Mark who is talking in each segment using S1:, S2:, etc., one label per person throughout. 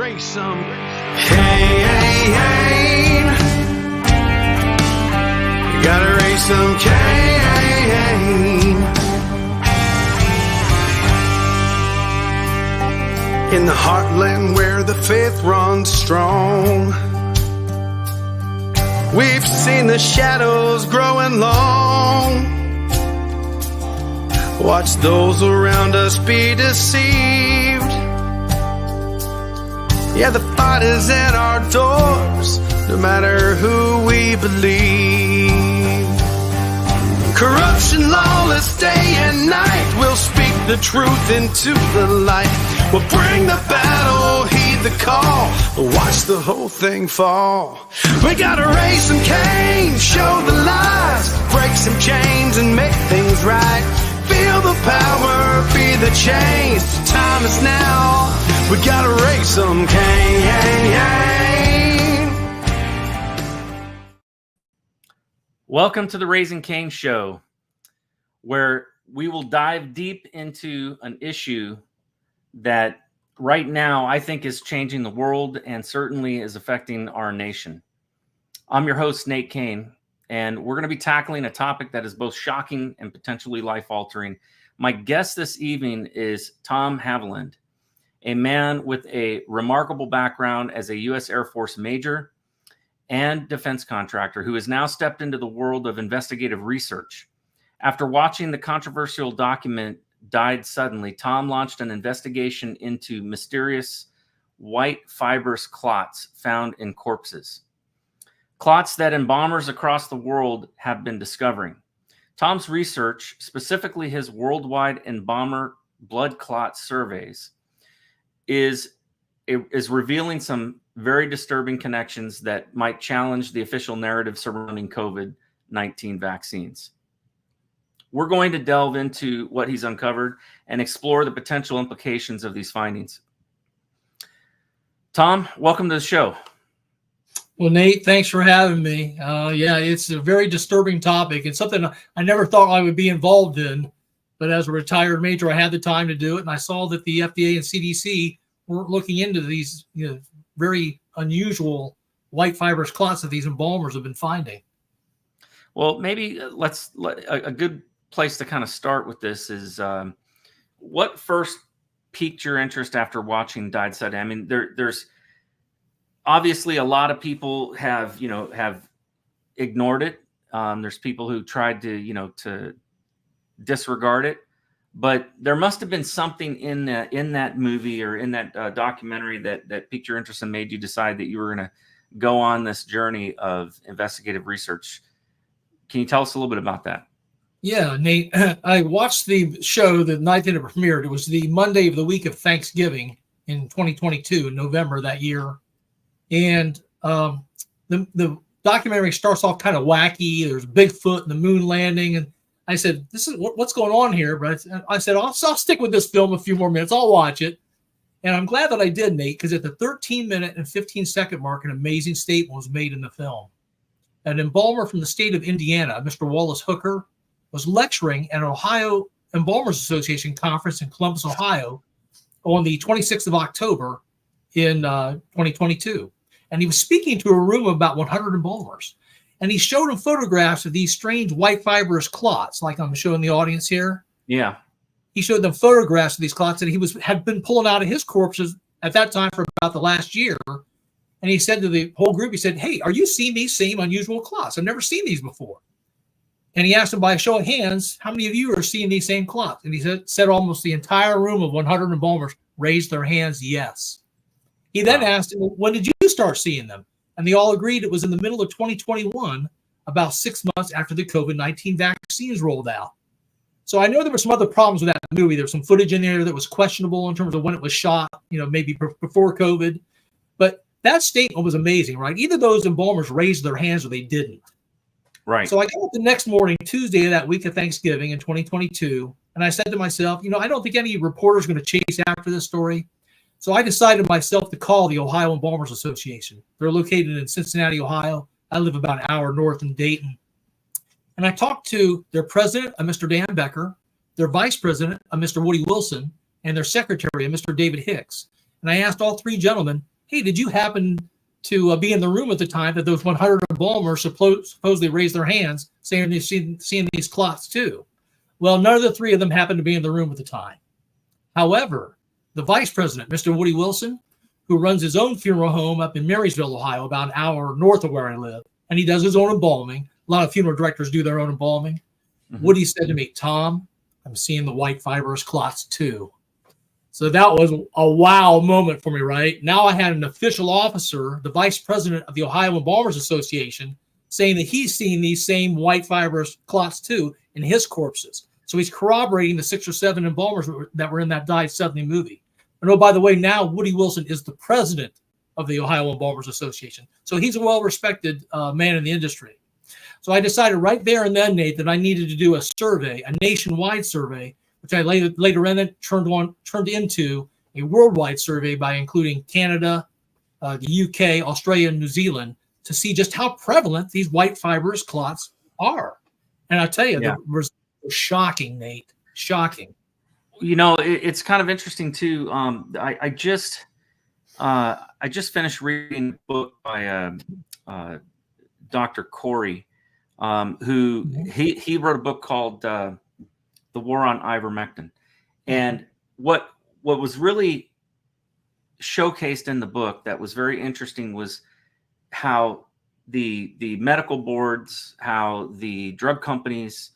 S1: raise some
S2: Cain. You gotta raise some Cain. In the heartland where the faith runs strong, we've seen the shadows growing long. Watch those around us be deceived. Yeah, the fight is at our doors, no matter who we believe. Corruption, lawless day and night, we'll speak the truth into the light. We'll bring the battle, heed the call, watch the whole thing fall. We gotta raise some Cain, show the lies, break some chains and make things right. Feel the power, be the change. The time is now. We gotta raise some Cain.
S3: Welcome to the Raising Cain Show, where we will dive deep into an issue that right now I think is changing the world and certainly is affecting our nation. I'm your host, Nate Cain, and we're going to be tackling a topic that is both shocking and potentially life-altering. My guest this evening is Tom Haviland, a man with a remarkable background as a U.S. Air Force major and defense contractor who has now stepped into the world of investigative research. After watching the controversial document Died Suddenly, Tom launched an investigation into mysterious white fibrous clots found in corpses. Clots that embalmers across the world have been discovering. Tom's research, specifically his worldwide Embalmer Blood Clot Surveys, is revealing some very disturbing connections that might challenge the official narrative surrounding COVID-19 vaccines. We're going to delve into what he's uncovered and explore the potential implications of these findings. Tom, welcome to the show.
S4: Well, Nate, thanks for having me. Yeah, it's a very disturbing topic. It's something I never thought I would be involved in, but as a retired major, I had the time to do it, and I saw that the FDA and CDC were looking into these, very unusual white fibrous clots that these embalmers have been finding.
S3: Well, maybe a good place to kind of start with this is what first piqued your interest after watching Died Suddenly? I mean, there's obviously a lot of people have ignored it. There's people who tried to disregard it, but there must have been something in that movie or in that documentary that piqued your interest and made you decide that you were going to go on this journey of investigative research. Can you tell us a little bit about that?
S4: Yeah, Nate, I watched the show the night that it premiered. It was the Monday of the week of Thanksgiving in 2022, in November that year. And the documentary starts off kind of wacky. There's Bigfoot and the moon landing. And I said, this is what's going on here. But I said, I'll stick with this film a few more minutes. I'll watch it. And I'm glad that I did, Nate, because at the 13-minute and 15-second mark, an amazing statement was made in the film. An embalmer from the state of Indiana, Mr. Wallace Hooker, was lecturing at an Ohio Embalmers Association conference in Columbus, Ohio, on the 26th of October in 2022. And he was speaking to a room of about 100 embalmers. And he showed them photographs of these strange white fibrous clots, like I'm showing the audience here.
S3: Yeah.
S4: He showed them photographs of these clots that he had been pulling out of his corpses at that time for about the last year. And he said to the whole group, he said, hey, are you seeing these same unusual clots? I've never seen these before. And he asked them by a show of hands, how many of you are seeing these same clots? And he said almost the entire room of 100 embalmers raised their hands, yes. He then asked them, when did you start seeing them? And they all agreed it was in the middle of 2021, about 6 months after the COVID-19 vaccines rolled out. So I know there were some other problems with that movie. There was some footage in there that was questionable in terms of when it was shot, maybe before COVID. But that statement was amazing, right? Either those embalmers raised their hands or they didn't.
S3: Right.
S4: So I got up the next morning, Tuesday of that week of Thanksgiving in 2022, and I said to myself, I don't think any reporter is going to chase after this story. So I decided myself to call the Ohio Embalmers Association. They're located in Cincinnati, Ohio. I live about an hour north in Dayton. And I talked to their president, Mr. Dan Becker, their vice president, Mr. Woody Wilson, and their secretary, Mr. David Hicks. And I asked all three gentlemen, hey, did you happen to be in the room at the time that those 100 embalmers supposedly raised their hands saying they've seen these clots too? Well, none of the three of them happened to be in the room at the time. However, the vice president, Mr. Woody Wilson, who runs his own funeral home up in Marysville, Ohio, about an hour north of where I live, and he does his own embalming. A lot of funeral directors do their own embalming. Mm-hmm. Woody said to me, Tom, I'm seeing the white fibrous clots too. So that was a wow moment for me, right? Now I had an official officer, the vice president of the Ohio Embalmers Association, saying that he's seen these same white fibrous clots too in his corpses. So he's corroborating the 6 or 7 embalmers that were in that Dive Suddenly movie. And oh, by the way, now Woody Wilson is the president of the Ohio Embalmers Association. So he's a well-respected man in the industry. So I decided right there and then, Nate, that I needed to do a survey, a nationwide survey, which I later turned into a worldwide survey by including Canada, the UK, Australia, and New Zealand to see just how prevalent these white fibrous clots are. And I tell you, the results were shocking, Nate, shocking.
S3: You know, it's kind of interesting too. I just finished reading a book by Dr. Corey, who he wrote a book called The War on Ivermectin. And what was really showcased in the book that was very interesting was how the medical boards, how the drug companies,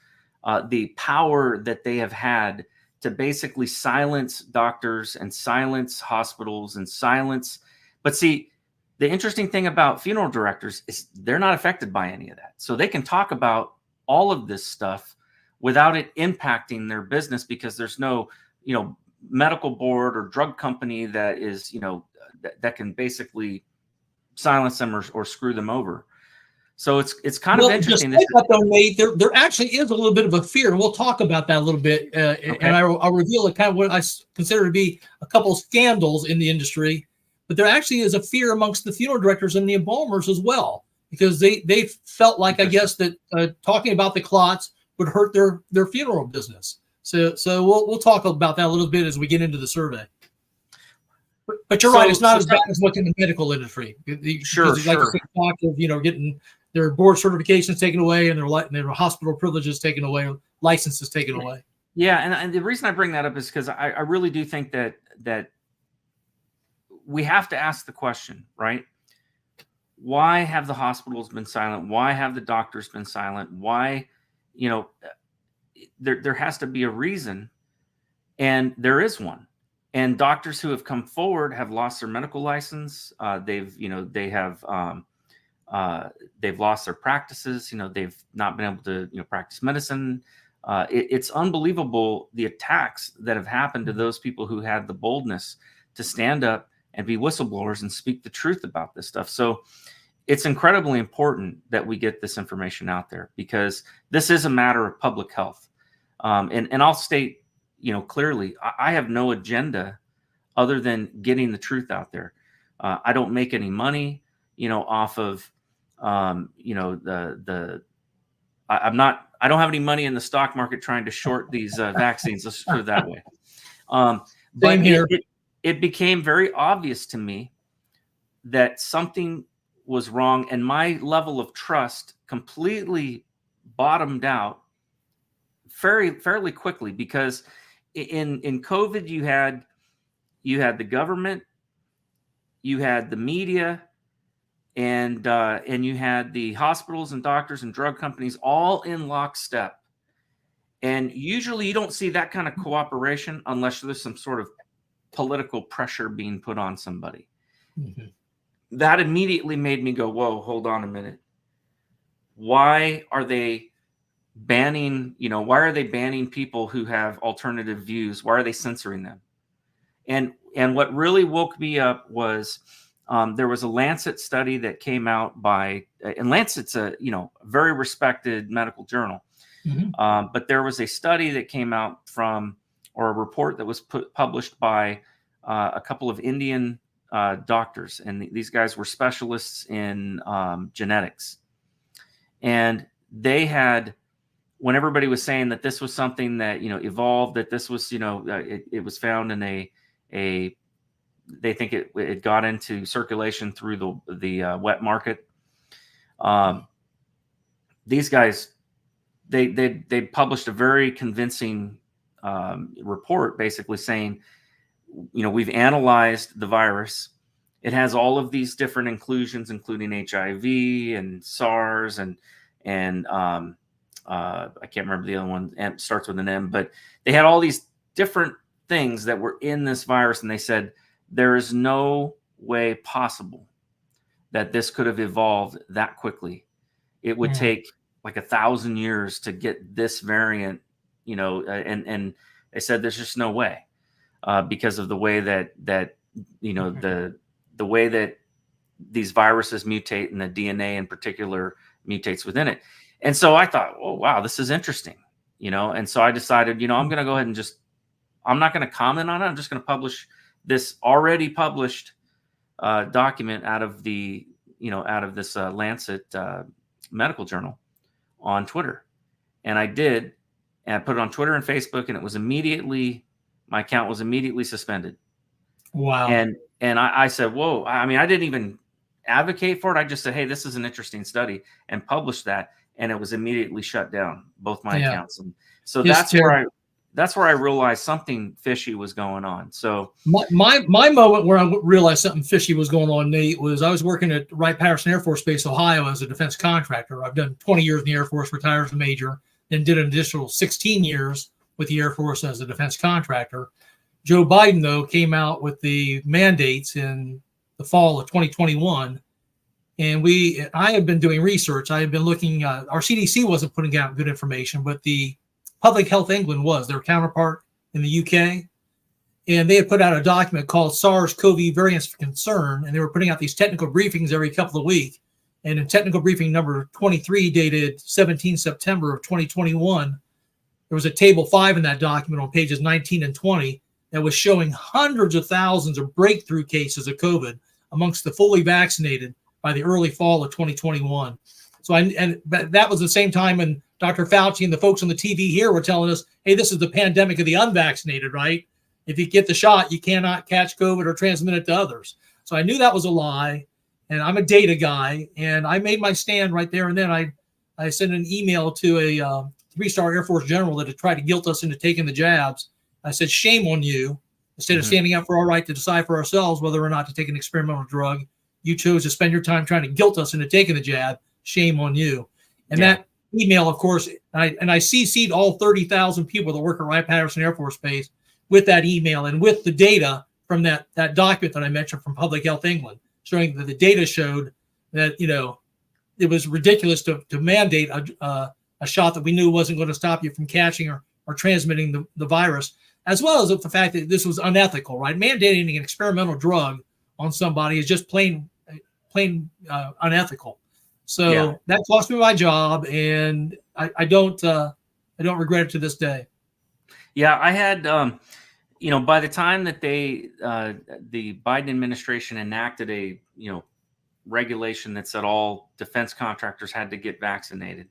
S3: the power that they have had to basically silence doctors and silence hospitals and silence. But see, the interesting thing about funeral directors is they're not affected by any of that. So they can talk about all of this stuff without it impacting their business because there's no, medical board or drug company that is, that can basically silence them or screw them over. So it's kind of interesting.
S4: Though, Nate, there actually is a little bit of a fear, and we'll talk about that a little bit. Okay. And I'll reveal kind of what I consider to be a couple of scandals in the industry. But there actually is a fear amongst the funeral directors and the embalmers as well, because they felt like, I guess, that talking about the clots would hurt their funeral business. So we'll talk about that a little bit as we get into the survey. But you're right; it's not as bad as what's in the medical industry.
S3: Sure.
S4: Like you talk of getting their board certifications taken away and their hospital privileges taken away, licenses taken away.
S3: Yeah, and the reason I bring that up is because I really do think that we have to ask the question, right? Why have the hospitals been silent? Why have the doctors been silent? Why, there has to be a reason, and there is one. And doctors who have come forward have lost their medical license. They've lost their practices. They've not been able to practice medicine. It's unbelievable the attacks that have happened to those people who had the boldness to stand up and be whistleblowers and speak the truth about this stuff. So it's incredibly important that we get this information out there because this is a matter of public health. And I'll state, clearly, I have no agenda other than getting the truth out there. I don't make any money, off of, I don't have any money in the stock market trying to short these vaccines. Let's put it that way. But it became very obvious to me that something was wrong, and my level of trust completely bottomed out fairly quickly because in COVID you had the government, you had the media, and you had the hospitals and doctors and drug companies all in lockstep. And usually you don't see that kind of cooperation unless there's some sort of political pressure being put on somebody. Mm-hmm. That immediately made me go, whoa, hold on a minute. Why are they banning people who have alternative views? Why are they censoring them? And what really woke me up was there was a Lancet study that came out and Lancet's a very respected medical journal. Mm-hmm. But there was a study that came out or a report that was published by a couple of Indian doctors, and these guys were specialists in genetics. And they had, when everybody was saying that this was something that evolved, that this was it was found in a they think it got into circulation through the wet market. These guys, they published a very convincing report, basically saying, we've analyzed the virus. It has all of these different inclusions, including HIV and SARS and I can't remember the other one. It starts with an M, but they had all these different things that were in this virus, and they said there is no way possible that this could have evolved that quickly. It would take like 1,000 years to get this variant, and they said there's just no way because of the way that the way that these viruses mutate and the DNA in particular mutates within it. And so I thought, oh, wow, this is interesting, and so I decided, I'm going to go ahead and I'm not going to comment on it. I'm just going to publish this already published document out of this Lancet medical journal on Twitter. And I did, and I put it on Twitter and Facebook, and it was my account was immediately suspended.
S4: Wow.
S3: And I said, whoa, I mean, I didn't even advocate for it. I just said, hey, this is an interesting study, and published that. And it was immediately shut down, both my accounts. And so that's where I realized something fishy was going on. So
S4: my moment where I realized something fishy was going on, Nate, was I was working at Wright-Patterson Air Force Base, Ohio, as a defense contractor. I've done 20 years in the Air Force, retired as a major, then did an additional 16 years with the Air Force as a defense contractor. Joe Biden, though, came out with the mandates in the fall of 2021. And I have been doing research. I have been looking, our CDC wasn't putting out good information, but the Public Health England was, their counterpart in the UK. And they had put out a document called SARS-CoV Variants of Concern, and they were putting out these technical briefings every couple of weeks. And in technical briefing number 23, dated 17 September of 2021, there was a table 5 in that document on pages 19 and 20 that was showing hundreds of thousands of breakthrough cases of COVID amongst the fully vaccinated by the early fall of 2021. So but that was the same time when Dr. Fauci and the folks on the TV here were telling us, hey, this is the pandemic of the unvaccinated, right? If you get the shot, you cannot catch COVID or transmit it to others. So I knew that was a lie, and I'm a data guy, and I made my stand right there. And then I sent an email to a 3-star Air Force general that had tried to guilt us into taking the jabs. I said, shame on you. Instead of standing up for our right to decide for ourselves whether or not to take an experimental drug, you chose to spend your time trying to guilt us into taking the jab. Shame on you. And that email, of course, I CC'd all 30,000 people that work at Wright-Patterson Air Force Base with that email and with the data from that document that I mentioned from Public Health England, showing that the data showed that, it was ridiculous to mandate a shot that we knew wasn't going to stop you from catching or transmitting the virus, as well as the fact that this was unethical, right? Mandating an experimental drug on somebody is just plain unethical. So that cost me my job, and I don't regret it to this day.
S3: Yeah, I had, by the time that the Biden administration enacted a, regulation that said all defense contractors had to get vaccinated,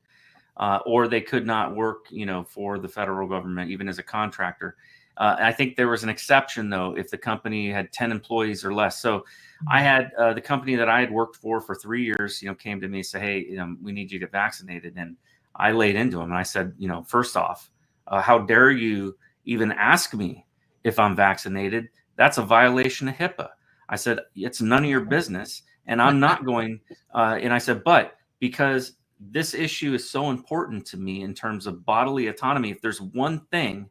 S3: or they could not work, for the federal government, even as a contractor. I think there was an exception, though, if the company had 10 employees or less. So I had the company that I had worked for 3 years, came to me and said, hey, we need you to get vaccinated. And I laid into them and I said, first off, how dare you even ask me if I'm vaccinated? That's a violation of HIPAA. I said, it's none of your business. And I'm not going. And I said, but because this issue is so important to me in terms of bodily autonomy, if there's one thing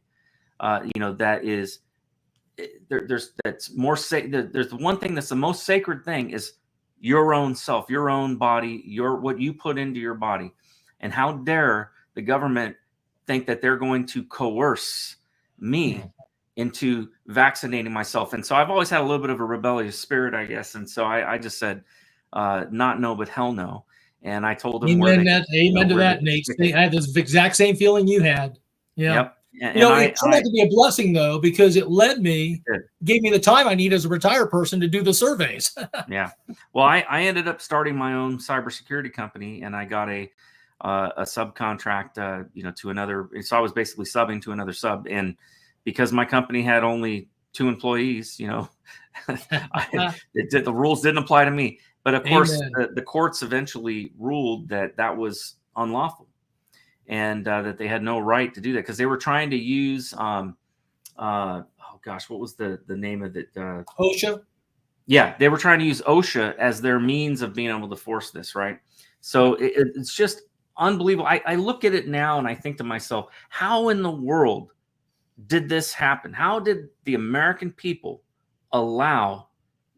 S3: that is that's more there's the one thing that's the most sacred thing is your own self, your own body, what you put into your body. And how dare the government think that they're going to coerce me into vaccinating myself? And so I've always had a little bit of a rebellious spirit, I guess. And so I just said, not no, but hell no. And I told them,
S4: amen to that, Nate. I had this exact same feeling you had. Yeah. Yep. It turned out to be a blessing, though, because it gave me the time I need as a retired person to do the surveys.
S3: Yeah. Well, I ended up starting my own cybersecurity company, and I got a subcontract, to another. So I was basically subbing to another sub. And because my company had only 2 employees, the rules didn't apply to me. But of course, the courts eventually ruled that was unlawful, and that they had no right to do that, because they were trying to use, oh gosh, what was the name of it?
S4: OSHA.
S3: Yeah, they were trying to use OSHA as their means of being able to force this, right? So it's just unbelievable. I look at it now and I think to myself, how in the world did this happen? How did the American people allow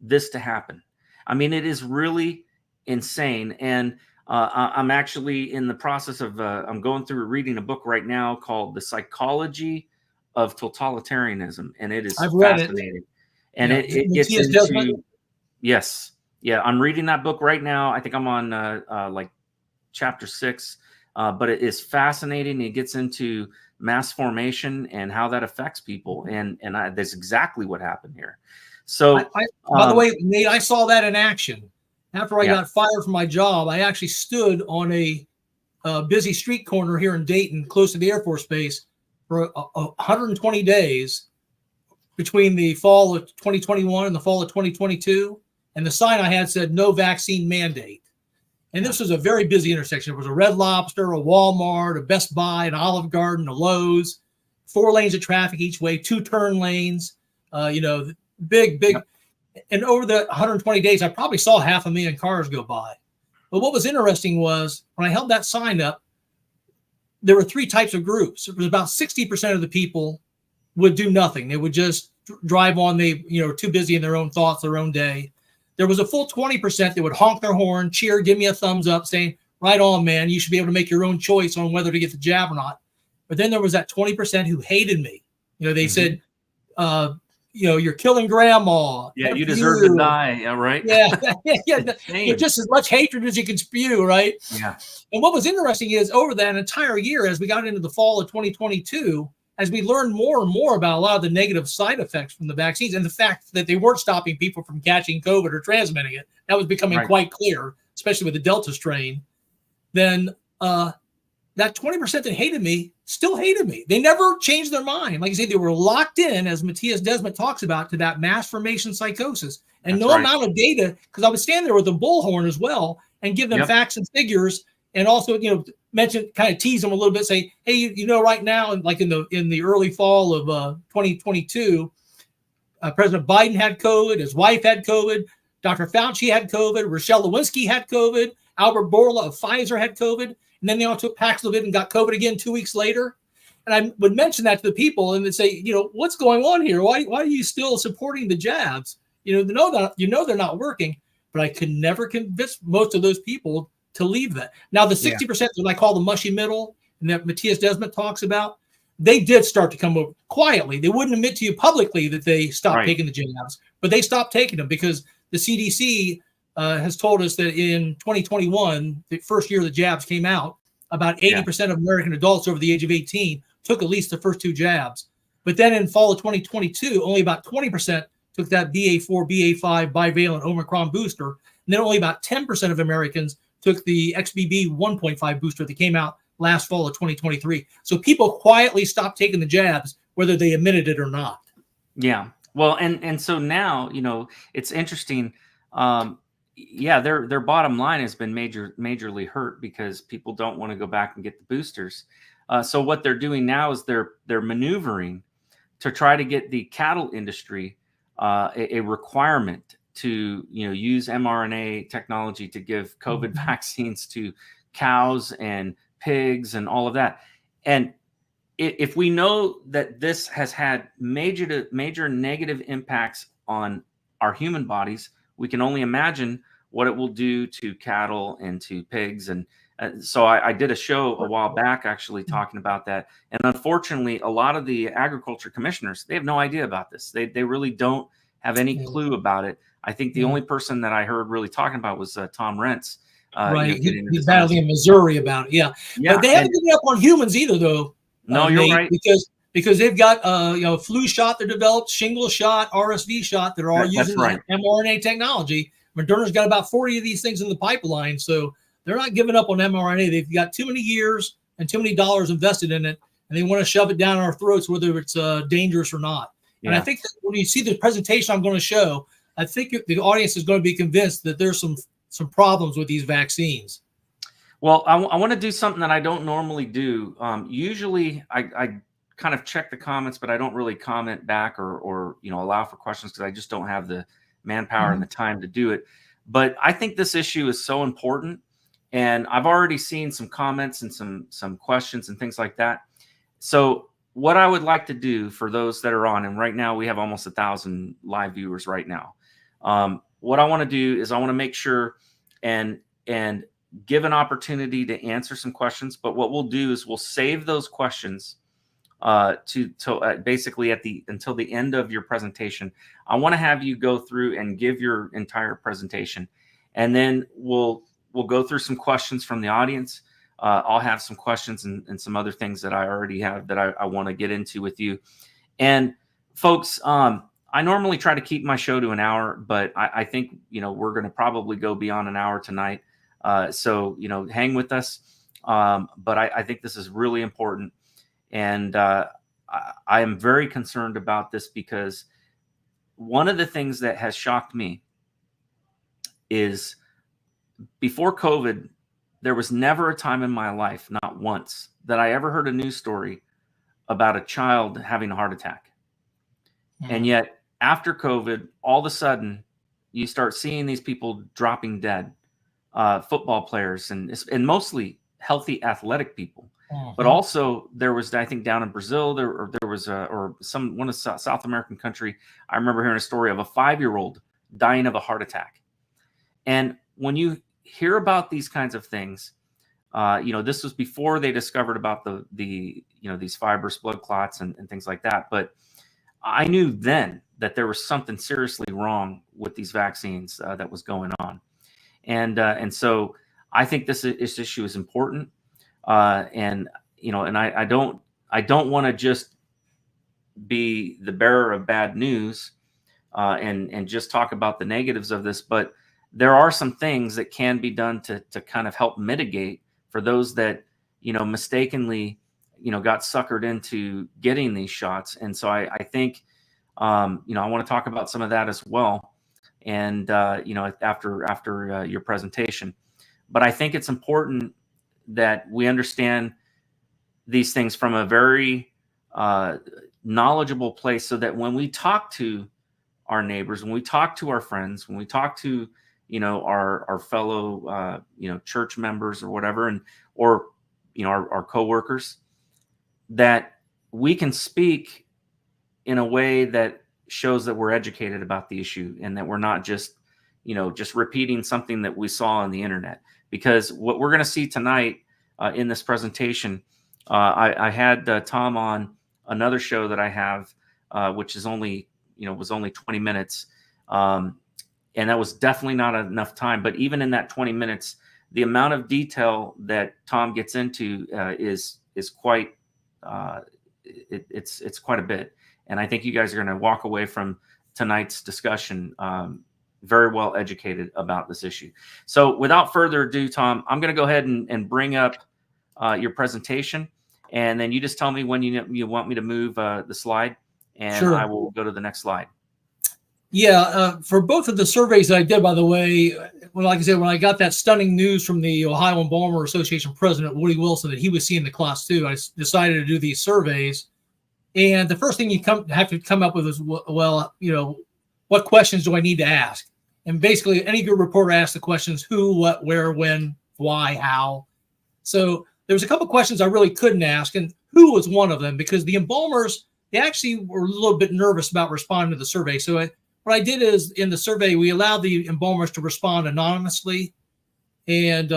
S3: this to happen? I mean, it is really insane. And I'm actually in the process of, I'm going through reading a book right now called The Psychology of Totalitarianism. And it is fascinating. And it gets into, yes. Yeah, I'm reading that book right now. I think I'm on like chapter 6, but it is fascinating. It gets into mass formation and how that affects people. And that's exactly what happened here. So,
S4: by the way, Nate, I saw that in action. After I got fired from my job, I actually stood on a busy street corner here in Dayton, close to the Air Force Base, for 120 days between the fall of 2021 and the fall of 2022. And the sign I had said, "No vaccine mandate." And this was a very busy intersection. There was a Red Lobster, a Walmart, a Best Buy, an Olive Garden, a Lowe's, 4 lanes of traffic each way, 2 turn lanes, big. Yep. And over the 120 days, I probably saw 500,000 cars go by. But what was interesting was when I held that sign up, there were 3 types of groups. It was about 60% of the people would do nothing. They would just drive on. They, too busy in their own thoughts, their own day. There was a full 20% that would honk their horn, cheer, give me a thumbs up, saying, "Right on, man. You should be able to make your own choice on whether to get the jab or not." But then there was that 20% who hated me. They said, "You're killing grandma.
S3: Yeah, you deserve to die." Yeah, right.
S4: Yeah. Just as much hatred as you can spew, right?
S3: Yeah.
S4: And what was interesting is over that entire year, as we got into the fall of 2022, as we learned more and more about a lot of the negative side effects from the vaccines and the fact that they weren't stopping people from catching COVID or transmitting it, that was becoming quite clear, especially with the Delta strain. Then that 20% that hated me still hated me. They never changed their mind. Like you say, they were locked in, as Matthias Desmet talks about, to that mass formation psychosis. And amount of data, because I would stand there with a bullhorn as well and give them facts and figures, and also, mention, kind of tease them a little bit, say, "Hey, right now, like in the early fall of 2022, President Biden had COVID, his wife had COVID, Dr. Fauci had COVID, Rochelle Lewinsky had COVID, Albert Bourla of Pfizer had COVID, and then they all took Paxlovid and got COVID again 2 weeks later." And I would mention that to the people and they'd say, "What's going on here? Why are you still supporting the jabs? They're not working." But I could never convince most of those people to leave that. Now, the 60% that I call the mushy middle, and that Matthias Desmet talks about, they did start to come over quietly. They wouldn't admit to you publicly that they stopped taking the jabs, but they stopped taking them because the CDC has told us that in 2021, the first year the jabs came out, about 80% of American adults over the age of 18 took at least the first 2 jabs. But then in fall of 2022, only about 20% took that BA4, BA5 bivalent Omicron booster. And then only about 10% of Americans took the XBB 1.5 booster that came out last fall of 2023. So people quietly stopped taking the jabs, whether they admitted it or not.
S3: Yeah. Well, and so now, it's interesting. Their bottom line has been majorly hurt because people don't want to go back and get the boosters. So what they're doing now is they're maneuvering to try to get the cattle industry a requirement to use mRNA technology to give COVID vaccines to cows and pigs and all of that. And if we know that this has had major negative impacts on our human bodies, we can only imagine what it will do to cattle and to pigs. And so I did a show a while back actually talking about that. And unfortunately, a lot of the agriculture commissioners, they have no idea about this. They really don't have any clue about it. I think the only person that I heard really talking about was Tom Rentz.
S4: He's battling in Missouri about it. Yeah. But they haven't given up on humans either, though.
S3: No, you're right.
S4: Because they've got flu shot they're developed, shingle shot, RSV shot that are all using mRNA technology. Moderna's got about 40 of these things in the pipeline, so they're not giving up on mRNA. They've got too many years and too many dollars invested in it, and they want to shove it down our throats, whether it's dangerous or not. And I think that when you see the presentation I'm going to show, I think the audience is going to be convinced that there's some problems with these vaccines.
S3: Well, I want to do something that I don't normally do. Usually I kind of check the comments, but I don't really comment back or allow for questions because I just don't have the manpower and the time to do it. But I think this issue is so important, and I've already seen some comments and some questions and things like that. So what I would like to do for those that are on, and right now we have almost 1,000 live viewers right now. What I want to do is I want to make sure and give an opportunity to answer some questions. But what we'll do is we'll save those questions basically until the end of your presentation. I want to have you go through and give your entire presentation, and then we'll go through some questions from the audience. I'll have some questions and some other things that I already have that I want to get into with you. And folks, I normally try to keep my show to an hour, but I think we're going to probably go beyond an hour tonight. So hang with us. But I think this is really important. And I am very concerned about this because one of the things that has shocked me is before COVID, there was never a time in my life, not once, that I ever heard a news story about a child having a heart attack. And yet after COVID, all of a sudden you start seeing these people dropping dead, football players and mostly healthy athletic people. But also there was, I think down in Brazil, there was one of South American country. I remember hearing a story of a 5-year-old dying of a heart attack. And when you hear about these kinds of things, this was before they discovered about these fibrous blood clots and things like that. But I knew then that there was something seriously wrong with these vaccines that was going on. And so I think this issue is important. And I don't want to just be the bearer of bad news and just talk about the negatives of this, but there are some things that can be done to kind of help mitigate for those that, mistakenly, got suckered into getting these shots. And so I think, I want to talk about some of that as well. And, after your presentation, but I think it's important that we understand these things from a very knowledgeable place so that when we talk to our neighbors, when we talk to our friends, when we talk to, our fellow, church members or whatever, or our coworkers, that we can speak in a way that shows that we're educated about the issue and that we're not just repeating something that we saw on the internet. Because what we're going to see tonight in this presentation, I had Tom on another show that I have, which is was only 20 minutes. And that was definitely not enough time. But even in that 20 minutes, the amount of detail that Tom gets into is quite, it's quite a bit. And I think you guys are going to walk away from tonight's discussion very well educated about this issue. So without further ado, Tom, I'm going to go ahead and bring up your presentation, and then you just tell me when you want me to move the slide, and sure, I will go to the next slide.
S4: Yeah, for both of the surveys that I did, by the way, like I said, when I got that stunning news from the Ohio Embalmer Association president, Woody Wilson, that he was seeing the clots too, I decided to do these surveys. And the first thing you have to come up with is, well, what questions do I need to ask? And basically, any good reporter asks the questions: who, what, where, when, why, how. So there was a couple questions I really couldn't ask, and who was one of them, because the embalmers, they actually were a little bit nervous about responding to the survey. So what I did is, in the survey, we allowed the embalmers to respond anonymously. And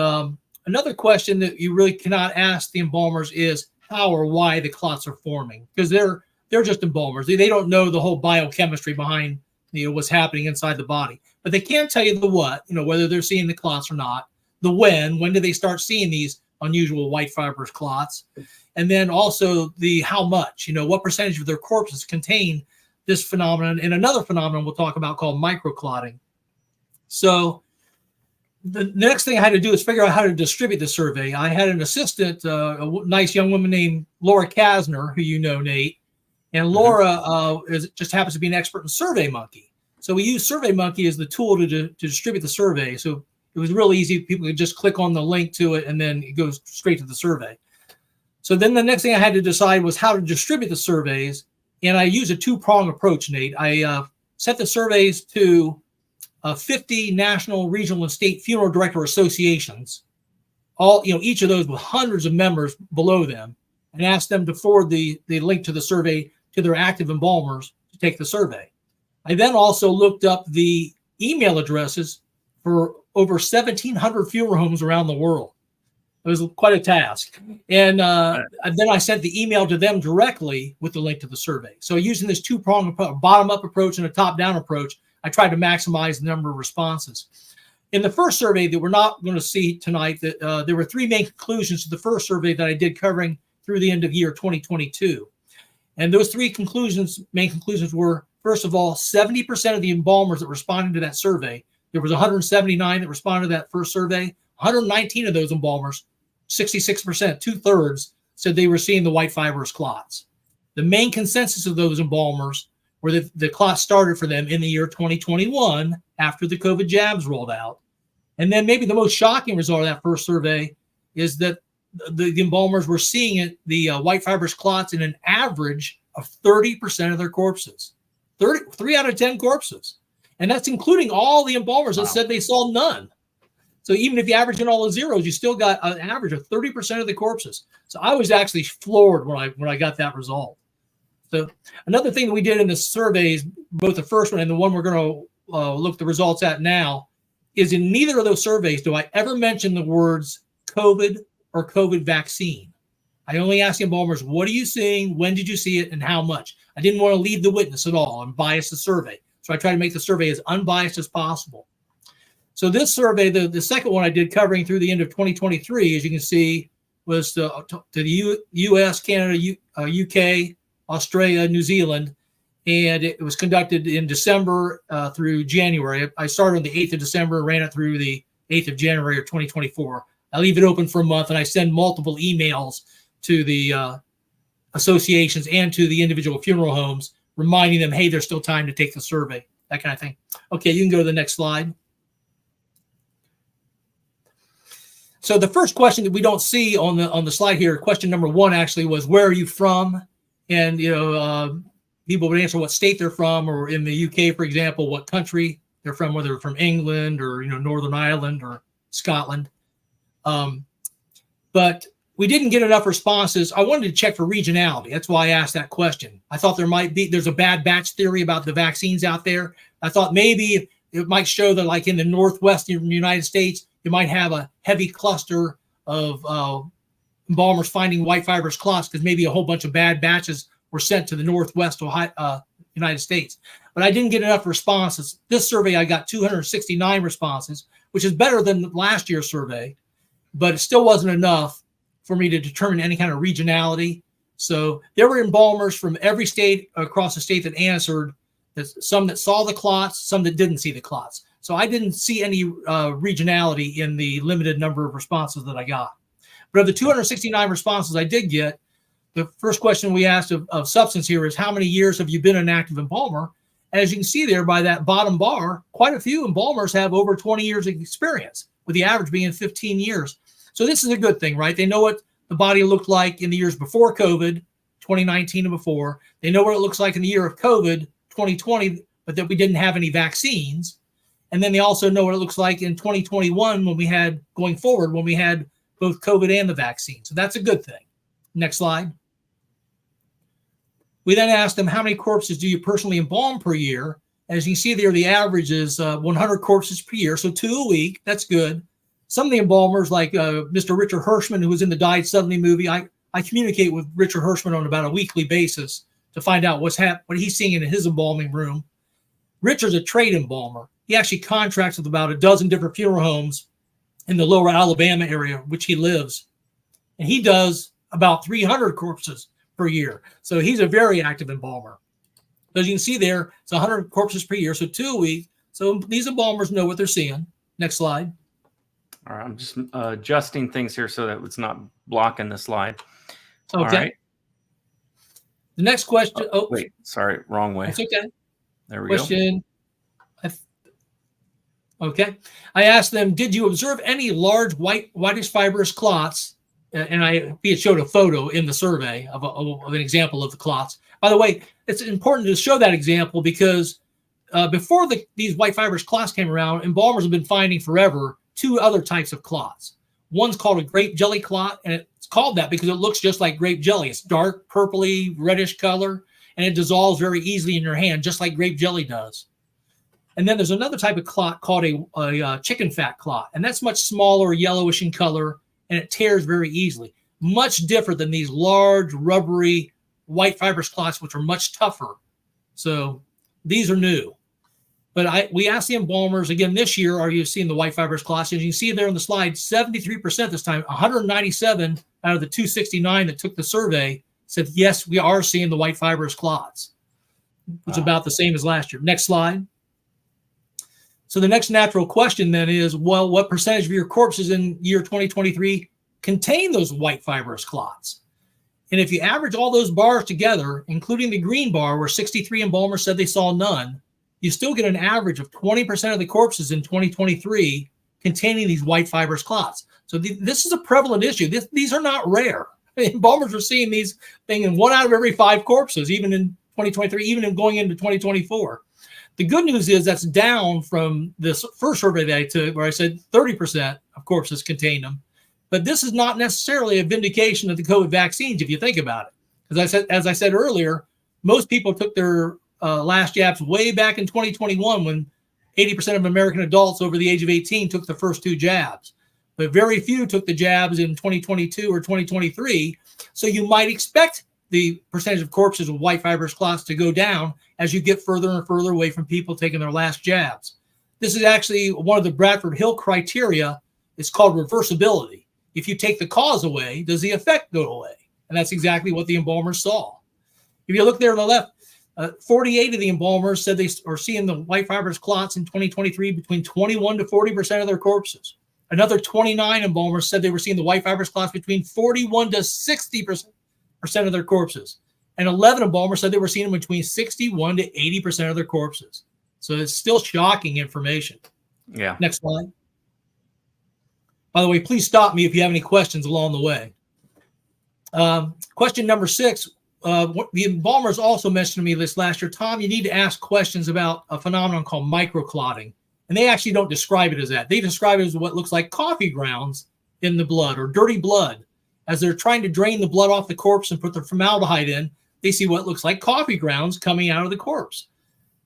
S4: another question that you really cannot ask the embalmers is how or why the clots are forming, because they're just embalmers. They don't know the whole biochemistry behind what's happening inside the body. But they can tell you the what, whether they're seeing the clots or not, the when do they start seeing these unusual white fibrous clots, and then also the how much, what percentage of their corpses contain this phenomenon, and another phenomenon we'll talk about called microclotting. So the next thing I had to do is figure out how to distribute the survey. I had an assistant, a nice young woman named Laura Kasner, who Nate, And Laura just happens to be an expert in SurveyMonkey. So we use SurveyMonkey as the tool to distribute the survey. So it was real easy. People could just click on the link to it, and then it goes straight to the survey. So then the next thing I had to decide was how to distribute the surveys. And I used a two-pronged approach, Nate. I sent the surveys to 50 national, regional, and state funeral director associations, all, each of those with hundreds of members below them, and asked them to forward the link to the survey to their active embalmers to take the survey. I then also looked up the email addresses for over 1,700 funeral homes around the world. It was quite a task. And then I sent the email to them directly with the link to the survey. So using this two-pronged bottom-up approach and a top-down approach, I tried to maximize the number of responses. In the first survey that we're not going to see tonight, there were three main conclusions to the first survey that I did covering through the end of year 2022. And those three main conclusions were, first of all, 70% of the embalmers that responded to that survey, there was 179 that responded to that first survey, 119 of those embalmers, 66%, 2/3, said they were seeing the white fibrous clots. The main consensus of those embalmers were that the clots started for them in the year 2021 after the COVID jabs rolled out. And then maybe the most shocking result of that first survey is that the embalmers were seeing the white fibrous clots in an average of 30% of their corpses. 3 out of 10 corpses. And that's including all the embalmers that said they saw none. So even if you average in all the zeros, you still got an average of 30% of the corpses. So I was actually floored when I got that result. So another thing that we did in the surveys, both the first one and the one we're going to look the results at now, is in neither of those surveys do I ever mention the words COVID or COVID vaccine. I only ask the embalmers, what are you seeing? When did you see it? And how much? I didn't want to lead the witness at all and bias the survey. So I tried to make the survey as unbiased as possible. So this survey, the second one I did covering through the end of 2023, as you can see, was to the US, Canada, UK, Australia, New Zealand, and it was conducted in December through January. I started on the 8th of December, ran it through the 8th of January of 2024. I leave it open for a month, and I send multiple emails to the associations and to the individual funeral homes, reminding them, hey, there's still time to take the survey, that kind of thing. Okay, you can go to the next slide. So the first question that we don't see on the slide here, question number one actually was, where are you from? And people would answer what state they're from, or in the UK, for example, what country they're from, whether they're from England or Northern Ireland or Scotland. But we didn't get enough responses. I wanted to check for regionality. That's why I asked that question. I thought there's a bad batch theory about the vaccines out there. I thought maybe it might show that, like in the Northwestern United States, you might have a heavy cluster of embalmers finding white fibrous clots because maybe a whole bunch of bad batches were sent to the Northwest United States. But I didn't get enough responses. This survey, I got 269 responses, which is better than last year's survey, but it still wasn't enough for me to determine any kind of regionality. So there were embalmers from every state across the state that answered, some that saw the clots, some that didn't see the clots. So I didn't see any regionality in the limited number of responses that I got. But of the 269 responses I did get, the first question we asked of substance here is, how many years have you been an active embalmer? And as you can see there by that bottom bar, quite a few embalmers have over 20 years of experience, with the average being 15 years. So this is a good thing, right? They know what the body looked like in the years before COVID, 2019 and before. They know what it looks like in the year of COVID, 2020, but that we didn't have any vaccines. And then they also know what it looks like in 2021 when we had both COVID and the vaccine. So that's a good thing. Next slide. We then asked them, how many corpses do you personally embalm per year? As you can see there, the average is 100 corpses per year, so 2 a week. That's good. Some of the embalmers, like Mr. Richard Hirschman, who was in the Died Suddenly movie, I communicate with Richard Hirschman on about a weekly basis to find out what he's seeing in his embalming room. Richard's a trade embalmer. He actually contracts with about a dozen different funeral homes in the lower Alabama area, which he lives. And he does about 300 corpses per year. So he's a very active embalmer. As you can see there, it's 100 corpses per year, so 2 a week. So these embalmers know what they're seeing. Next slide.
S3: All right, I'm just adjusting things here so that it's not blocking the slide.
S4: Okay.
S3: All right.
S4: The next question. Oh,
S3: wait, sorry, wrong way.
S4: That's okay.
S3: There we go.
S4: Question. Okay. I asked them, did you observe any large whitish fibrous clots? And we had showed a photo in the survey of an example of the clots. By the way, it's important to show that example because before these white fibrous clots came around, embalmers have been finding forever two other types of clots. One's called a grape jelly clot, and it's called that because it looks just like grape jelly. It's dark, purpley, reddish color, and it dissolves very easily in your hand, just like grape jelly does. And then there's another type of clot called a chicken fat clot, and that's much smaller, yellowish in color, and it tears very easily. Much different than these large, rubbery, white fibrous clots, which are much tougher. So these are new. But we asked the embalmers again this year, are you seeing the white fibrous clots? As you can see there on the slide, 73% this time, 197 out of the 269 that took the survey said, yes, we are seeing the white fibrous clots. It's about the same as last year. Next slide. So the next natural question then is, well, what percentage of your corpses in year 2023 contain those white fibrous clots? And if you average all those bars together, including the green bar where 63 embalmers said they saw none, you still get an average of 20% of the corpses in 2023 containing these white fibrous clots. So this is a prevalent issue. These are not rare. Embalmers are seeing these things in 1 out of every 5 corpses, even in 2023, even in going into 2024. The good news is that's down from this first survey that I took where I said 30% of corpses contain them. But this is not necessarily a vindication of the COVID vaccines if you think about it. Because as I said earlier, most people took their last jabs way back in 2021 when 80% of American adults over the age of 18 took the first 2 jabs. But very few took the jabs in 2022 or 2023. So you might expect the percentage of corpses with white fibrous clots to go down as you get further and further away from people taking their last jabs. This is actually one of the Bradford Hill criteria. It's called reversibility. If you take the cause away, does the effect go away? And that's exactly what the embalmers saw. If you look there on the left, 48 of the embalmers said they are seeing the white fibrous clots in 2023 between 21 to 40% of their corpses. Another 29 embalmers said they were seeing the white fibrous clots between 41 to 60% of their corpses. And 11 embalmers said they were seeing them between 61 to 80% of their corpses. So it's still shocking information.
S3: Yeah.
S4: Next slide. By the way, please stop me if you have any questions along the way. Question number 6. The embalmers also mentioned to me this last year, Tom, you need to ask questions about a phenomenon called microclotting. And they actually don't describe it as that. They describe it as what looks like coffee grounds in the blood or dirty blood. As they're trying to drain the blood off the corpse and put the formaldehyde in, they see what looks like coffee grounds coming out of the corpse.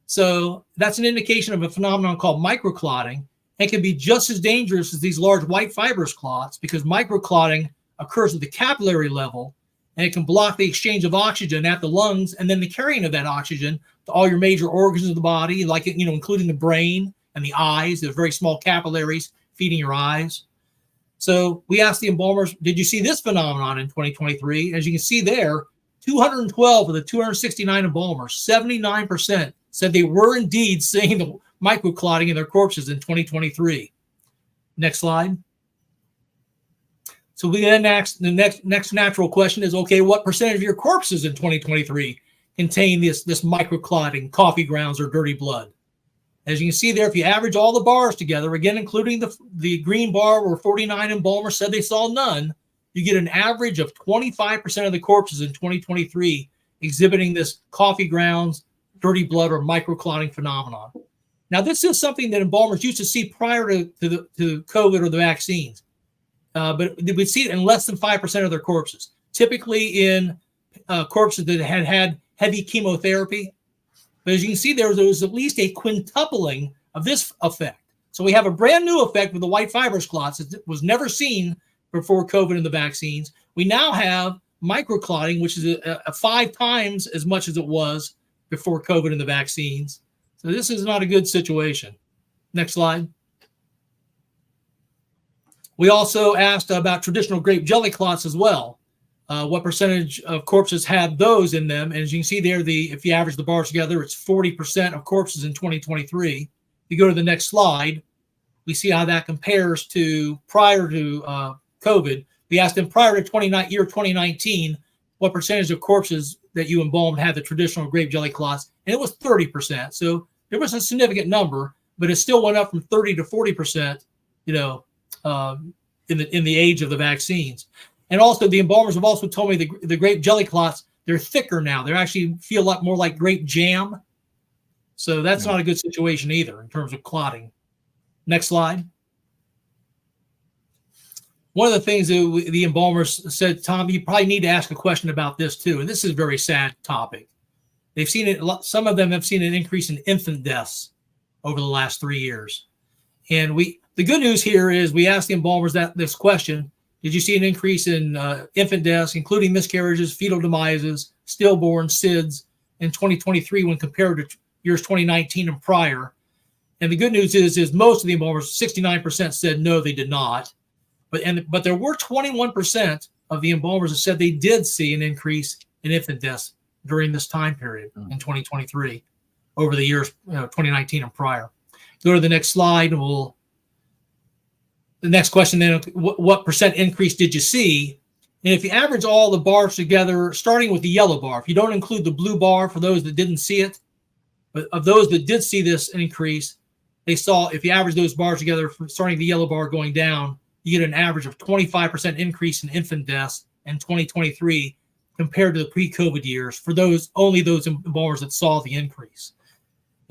S4: So that's an indication of a phenomenon called microclotting. And can be just as dangerous as these large white fibrous clots because microclotting occurs at the capillary level and it can block the exchange of oxygen at the lungs and then the carrying of that oxygen to all your major organs of the body, like, including the brain and the eyes. There's very small capillaries feeding your eyes. So we asked the embalmers, did you see this phenomenon in 2023? As you can see there, 212 of the 269 embalmers, 79% said they were indeed seeing the microclotting in their corpses in 2023. Next slide. So we then ask the next natural question is, okay, what percentage of your corpses in 2023 contain this microclotting, coffee grounds, or dirty blood? As you can see there, if you average all the bars together, again, including the green bar where 49 embalmers said they saw none, you get an average of 25% of the corpses in 2023 exhibiting this coffee grounds, dirty blood, or microclotting phenomenon. Now, this is something that embalmers used to see prior to COVID or the vaccines, but they would see it in less than 5% of their corpses, typically in corpses that had heavy chemotherapy. But as you can see, there was at least a quintupling of this effect. So we have a brand new effect with the white fibrous clots that was never seen before COVID and the vaccines. We now have microclotting, which is a 5 times as much as it was before COVID and the vaccines. So this is not a good situation. Next slide. We also asked about traditional grape jelly clots as well. What percentage of corpses had those in them? And as you can see there, if you average the bars together, it's 40% of corpses in 2023. If you go to the next slide, we see how that compares to prior to COVID. We asked them prior to year 2019, what percentage of corpses that you embalmed had the traditional grape jelly clots, and it was 30%. So there was a significant number, but it still went up from 30 to 40%, in the age of the vaccines. And also the embalmers have also told me the grape jelly clots, they're thicker now. They actually feel a lot more like grape jam. So that's not a good situation either in terms of clotting. Next slide. One of the things that the embalmers said, Tom, you probably need to ask a question about this too. And this is a very sad topic. They've seen it. Some of them have seen an increase in infant deaths over the last 3 years. And the good news here is we asked the embalmers this question. Did you see an increase in infant deaths, including miscarriages, fetal demises, stillborn, SIDS in 2023 when compared to years 2019 and prior? And the good news is most of the embalmers, 69% said no, they did not. But there were 21% of the embalmers that said they did see an increase in infant deaths during this time period in 2023 over the years 2019 and prior. Go to the next slide. The next question then, what percent increase did you see? And if you average all the bars together, starting with the yellow bar, if you don't include the blue bar for those that didn't see it, but of those that did see this increase, they saw, if you average those bars together, starting the yellow bar going down, you get an average of 25% increase in infant deaths in 2023 compared to the pre-COVID years for only those embalmers that saw the increase.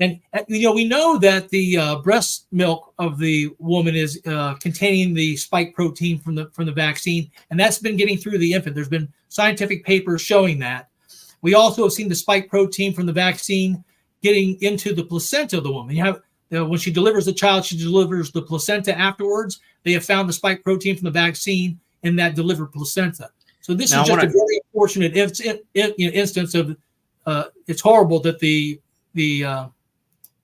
S4: And we know that the breast milk of the woman is containing the spike protein from the vaccine, and that's been getting through the infant. There's been scientific papers showing that. We also have seen the spike protein from the vaccine getting into the placenta of the woman. When she delivers the child, she delivers the placenta afterwards. They have found the spike protein from the vaccine in that delivered placenta. So this is just a very unfortunate instance of it's horrible that the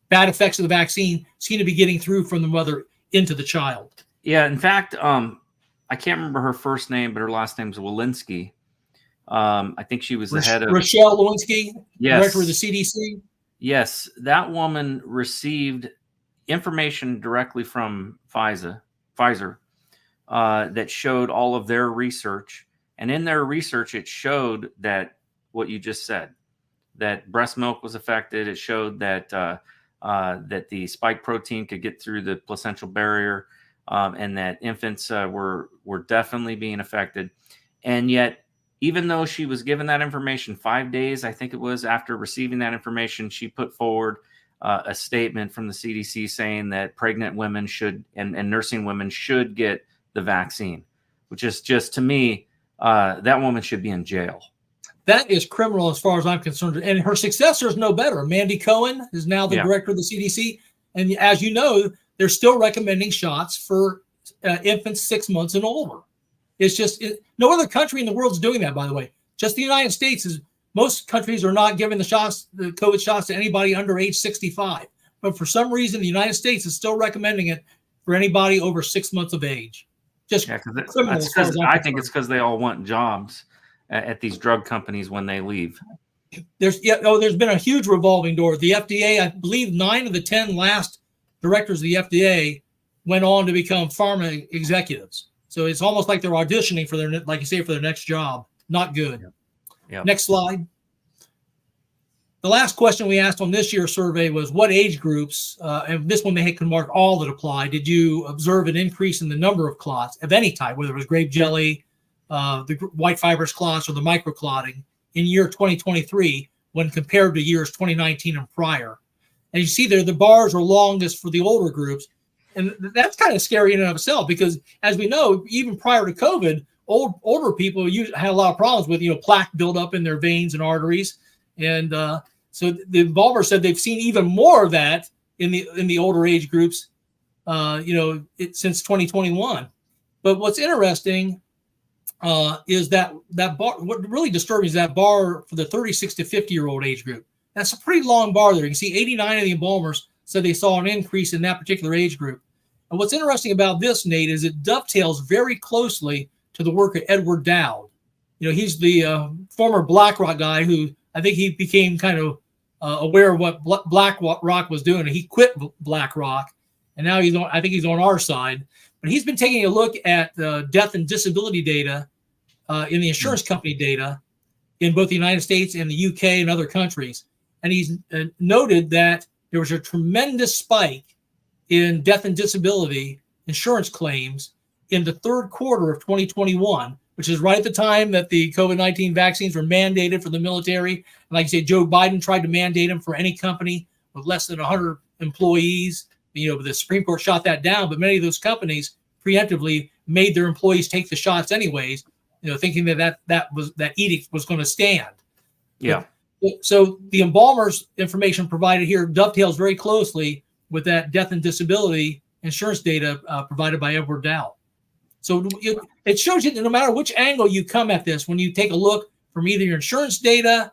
S4: bad effects of the vaccine seem to be getting through from the mother into the child.
S3: Yeah, in fact, I can't remember her first name, but her last name is Walensky. I think she was the head of
S4: Rochelle Lewinsky,
S3: yes,
S4: director of the CDC.
S3: Yes, that woman received information directly from Pfizer that showed all of their research. And in their research, it showed that what you just said, that breast milk was affected. It showed that that the spike protein could get through the placental barrier, and that infants were definitely being affected. And yet, even though she was given that information 5 days, I think it was, after receiving that information, she put forward a statement from the CDC saying that pregnant women should and nursing women should get the vaccine, which is just, to me, that woman should be in jail.
S4: That is criminal as far as I'm concerned. And her successor is no better. Mandy Cohen is now the director of the CDC. And as you know, they're still recommending shots for infants 6 months and older. It's just no other country in the world is doing that, by the way. Just the United States is. Most countries are not giving the COVID shots to anybody under age 65. But for some reason, the United States is still recommending it for anybody over 6 months of age. Just I
S3: think it's because they all want jobs at these drug companies when they leave.
S4: There's been a huge revolving door. The FDA, I believe 9 of the 10 last directors of the FDA went on to become pharma executives. So it's almost like they're auditioning for like you say, for their next job. Not good.
S3: Yeah. Yep.
S4: Next slide. The last question we asked on this year's survey was what age groups, and this one they can mark all that apply, did you observe an increase in the number of clots of any type, whether it was grape jelly, the white fibrous clots, or the microclotting in year 2023 when compared to years 2019 and prior? And you see there the bars are longest for the older groups. And that's kind of scary in and of itself because, as we know, even prior to COVID, older people had a lot of problems with, plaque buildup in their veins and arteries. And so the embalmer said they've seen even more of that in the older age groups, since 2021. But what's interesting is that bar, what really disturbing is that bar for the 36 to 50-year-old age group. That's a pretty long bar there. You can see 89 of the embalmers said they saw an increase in that particular age group. And what's interesting about this, Nate, is it dovetails very closely to the work of Edward Dowd. He's the former BlackRock guy who I think he became kind of aware of what BlackRock was doing. He quit BlackRock, and now I think he's on our side. But he's been taking a look at death and disability data in the insurance company data in both the United States and the UK and other countries. And he's noted that there was a tremendous spike in death and disability insurance claims in the third quarter of 2021, which is right at the time that the COVID-19 vaccines were mandated for the military. And like I said, Joe Biden tried to mandate them for any company with less than 100 employees. The Supreme Court shot that down, but many of those companies preemptively made their employees take the shots anyways, thinking that edict was going to stand.
S3: Yeah.
S4: So the embalmer's information provided here dovetails very closely with that death and disability insurance data provided by Edward Dow. So it shows you that no matter which angle you come at this, when you take a look from either your insurance data,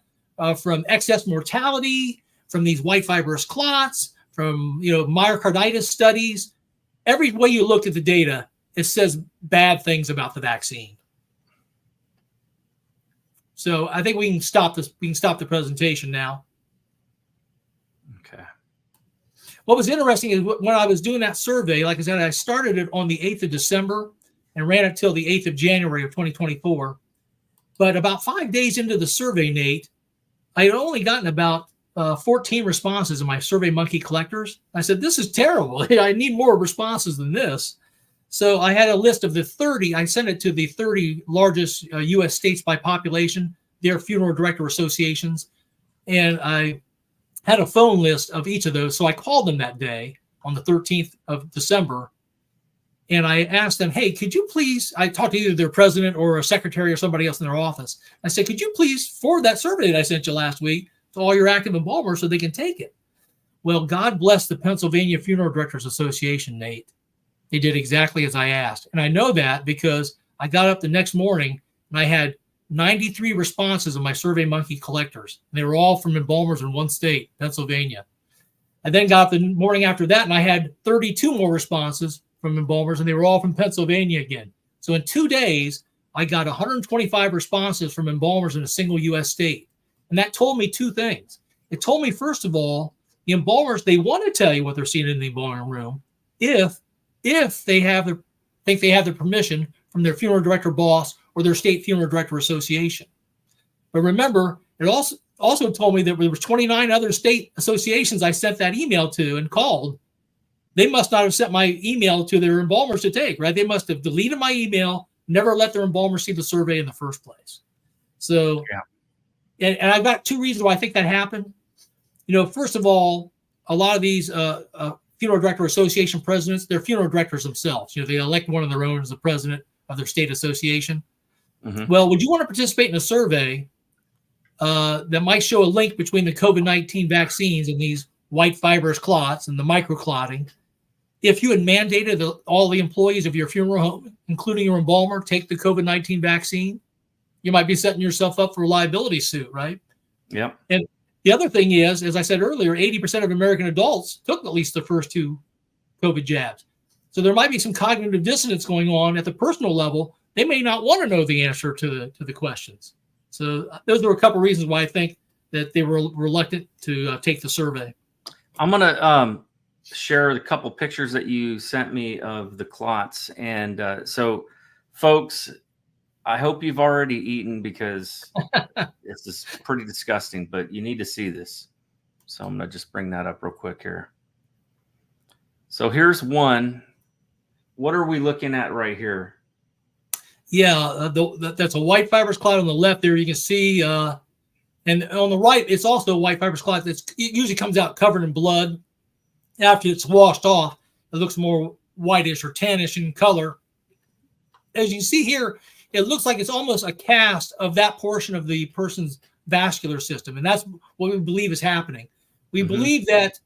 S4: from excess mortality, from these white fibrous clots, from myocarditis studies, every way you look at the data, it says bad things about the vaccine. So I think we can stop this. We can stop the presentation now.
S3: Okay.
S4: What was interesting is when I was doing that survey, like I said, I started it on the 8th of December and ran it till the 8th of January of 2024. But about 5 days into the survey, Nate, I had only gotten about 14 responses in my Survey Monkey collectors. I said, this is terrible. I need more responses than this. So I had a list of the 30. I sent it to the 30 largest U.S. states by population, their funeral director associations. And I had a phone list of each of those. So I called them that day on the 13th of December. And I asked them, hey, could you please, I talked to either their president or a secretary or somebody else in their office. I said, could you please forward that survey that I sent you last week to all your active embalmers so they can take it? Well, God bless the Pennsylvania Funeral Directors Association, Nate. They did exactly as I asked. And I know that because I got up the next morning and I had 93 responses of my Survey Monkey collectors. And they were all from embalmers in one state, Pennsylvania. I then got up the morning after that and I had 32 more responses from embalmers, and they were all from Pennsylvania again. So in 2 days, I got 125 responses from embalmers in a single U.S. state. And that told me two things. It told me, first of all, the embalmers, they want to tell you what they're seeing in the embalming room if they think they have the permission from their funeral director boss or their state funeral director association. But remember, it also told me that there was 29 other state associations I sent that email to and called. They must not have sent my email to their embalmers to take, right? They must have deleted my email, never let their embalmers see the survey in the first place. So, yeah. And I've got two reasons why I think that happened. First of all, a lot of these funeral director association presidents, they're funeral directors themselves. They elect one of their own as the president of their state association. Mm-hmm. Well, would you want to participate in a survey that might show a link between the COVID-19 vaccines and these white fibrous clots and the microclotting? If you had mandated all the employees of your funeral home, including your embalmer, take the COVID-19 vaccine, you might be setting yourself up for a liability suit, right?
S3: Yeah.
S4: And the other thing is, as I said earlier, 80% of American adults took at least the first two COVID jabs. So there might be some cognitive dissonance going on at the personal level. They may not want to know the answer to the questions. So those are a couple of reasons why I think that they were reluctant to take the survey.
S3: I'm going to share a couple pictures that you sent me of the clots. And so, folks, I hope you've already eaten because this is pretty disgusting, but you need to see this. So I'm going to just bring that up real quick here. So here's one. What are we looking at right here?
S4: Yeah, that's a white fibrous clot on the left there. You can see, and on the right, it's also a white fibrous clot. It usually comes out covered in blood. After it's washed off, it looks more whitish or tannish in color. As you see here, it looks like it's almost a cast of that portion of the person's vascular system. And that's what we believe is happening. We believe that,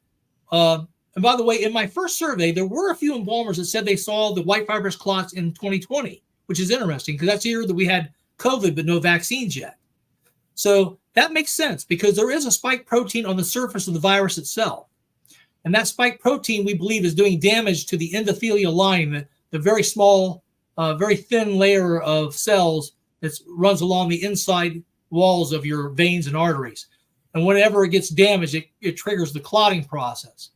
S4: and by the way, in my first survey, there were a few embalmers that said they saw the white fibrous clots in 2020, which is interesting because that's the year that we had COVID, but no vaccines yet. So that makes sense because there is a spike protein on the surface of the virus itself. And that spike protein, we believe, is doing damage to the endothelial lining, the very small, very thin layer of cells that runs along the inside walls of your veins and arteries. And whenever it gets damaged, it triggers the clotting process.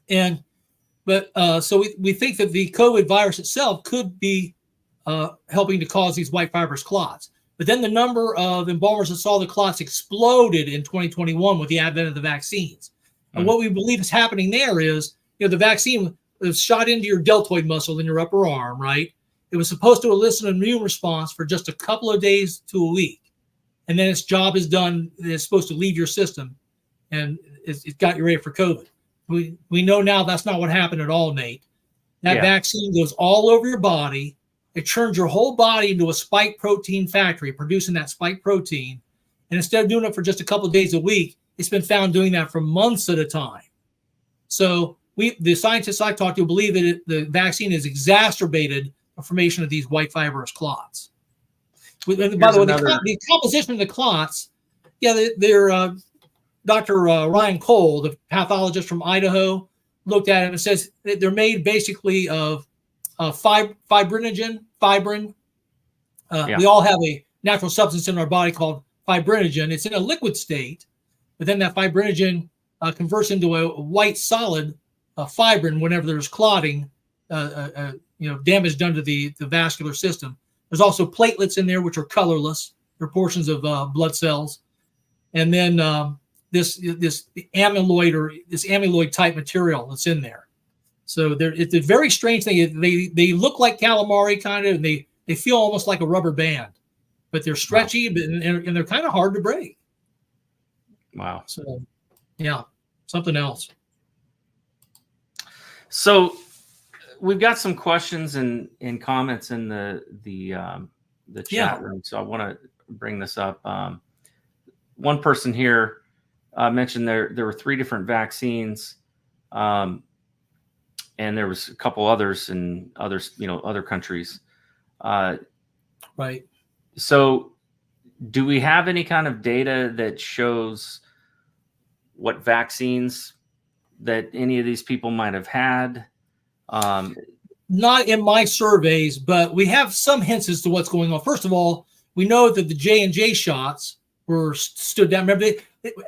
S4: So we think that the COVID virus itself could be helping to cause these white fibrous clots. But then the number of embalmers that saw the clots exploded in 2021 with the advent of the vaccines. And what we believe is happening there is, the vaccine was shot into your deltoid muscle in your upper arm, right? It was supposed to elicit an immune response for just a couple of days to a week. And then its job is done. It's supposed to leave your system, and it's got you ready for COVID. We know now that's not what happened at all, Nate. That vaccine goes all over your body. It turns your whole body into a spike protein factory, producing that spike protein. And instead of doing it for just a couple of days a week, it's been found doing that for months at a time. So the scientists I talked to believe that the vaccine has exacerbated the formation of these white fibrous clots. And by the way, the composition of the clots, they're Dr. Ryan Cole, the pathologist from Idaho, looked at it and says that they're made basically of fibrin. We all have a natural substance in our body called fibrinogen. It's in a liquid state, but then that fibrinogen converts into a white solid fibrin whenever there's clotting, damage done to the vascular system. There's also platelets in there, which are colorless. They're portions of blood cells. And then this amyloid type material that's in there. So it's a very strange thing. They look like calamari kind of, and they feel almost like a rubber band, but they're stretchy and they're kind of hard to break.
S3: Wow.
S4: So, yeah, something else.
S3: So we've got some questions and comments in the chat room. So I want to bring this up. One person here mentioned there were 3 different vaccines, and there was a couple others in other countries.
S4: Right.
S3: So do we have any kind of data that shows what vaccines that any of these people might have had?
S4: Not in my surveys, but we have some hints as to what's going on. First of all, we know that the J&J shots were stood down. Remember,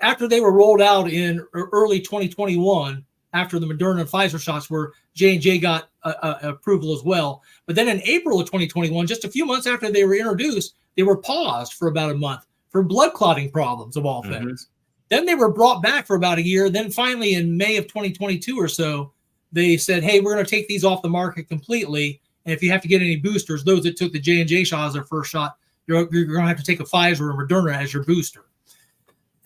S4: after they were rolled out in early 2021, after the Moderna and Pfizer shots, where J&J got approval as well. But then in April of 2021, just a few months after they were introduced, they were paused for about a month for blood clotting problems of all things. Then they were brought back for about a year. Then finally in May of 2022 or so, they said, hey, we're going to take these off the market completely. And if you have to get any boosters, those that took the J&J shot as their first shot, you're going to have to take a Pfizer or Moderna as your booster.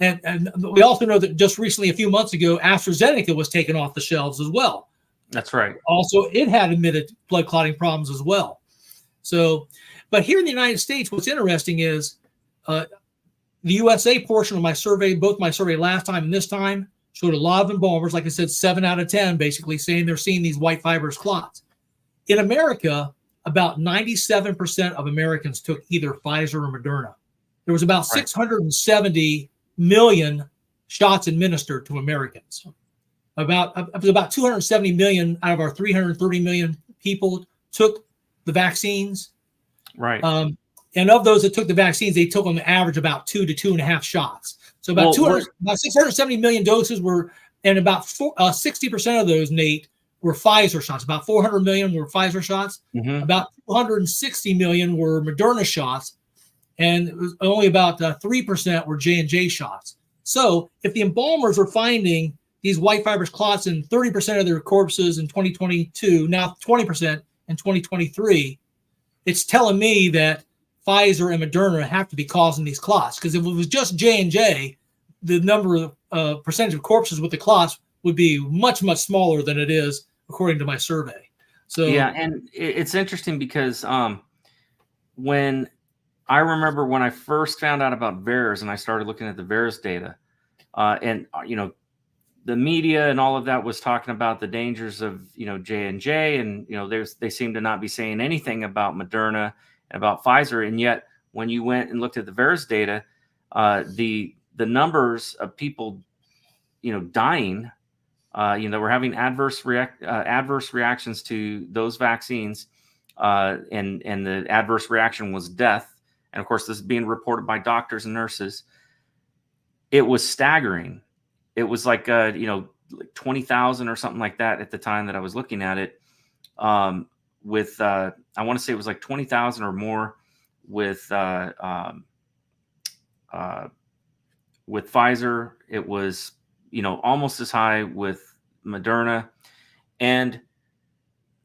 S4: And we also know that just recently, a few months ago, AstraZeneca was taken off the shelves as well.
S3: That's right.
S4: Also, it had admitted blood clotting problems as well. So, but here in the United States, what's interesting is the USA portion of my survey, both my survey last time and this time, showed a lot of embalmers, like I said, 7 out of 10, basically saying they're seeing these white fibrous clots. In America, about 97% of Americans took either Pfizer or Moderna. There was about 670 million shots administered to Americans. About 270 million out of our 330 million people took the vaccines.
S3: Right.
S4: And of those that took the vaccines, they took on the average about 2 to 2.5 shots. So about 670 million doses were, and about 60% of those, Nate, were Pfizer shots. About 400 million were Pfizer shots. About 260 million were Moderna shots, and it was only about 3% were J&J shots. So if the embalmers are finding these white fibrous clots in 30% of their corpses in 2022, now 20% in 2023, it's telling me that Pfizer and Moderna have to be causing these clots. Because if it was just J&J, the number of percentage of corpses with the clots would be much, much smaller than it is, according to my survey. So
S3: yeah, and it's interesting because when I remember when I first found out about VAERS and I started looking at the VAERS data, and the media and all of that was talking about the dangers of J&J, and they seem to not be saying anything about Moderna and about Pfizer. And yet when you went and looked at the VAERS data, the numbers of people dying, we're having adverse reactions to those vaccines, and the adverse reaction was death. And of course, this is being reported by doctors and nurses. It was staggering. It was like 20,000 or something like that at the time that I was looking at it. I want to say it was like 20,000 or more with Pfizer. It was, almost as high with Moderna, and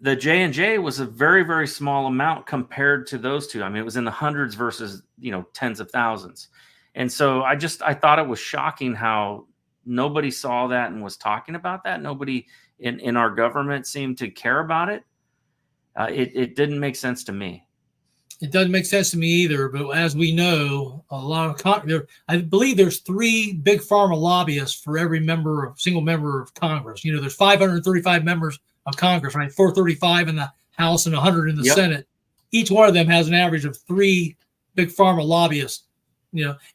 S3: the J&J was a very, very small amount compared to those two. I mean, it was in the hundreds versus, tens of thousands. And so I thought it was shocking how nobody saw that and was talking about that. Nobody in our government seemed to care about it. It didn't make sense to me.
S4: It doesn't make sense to me either. But as we know, a lot of I believe there's 3 big pharma lobbyists for every single member of Congress. There's 535 members of Congress, right? 435 in the House and 100 in the Senate. Each one of them has an average of 3 big pharma lobbyists.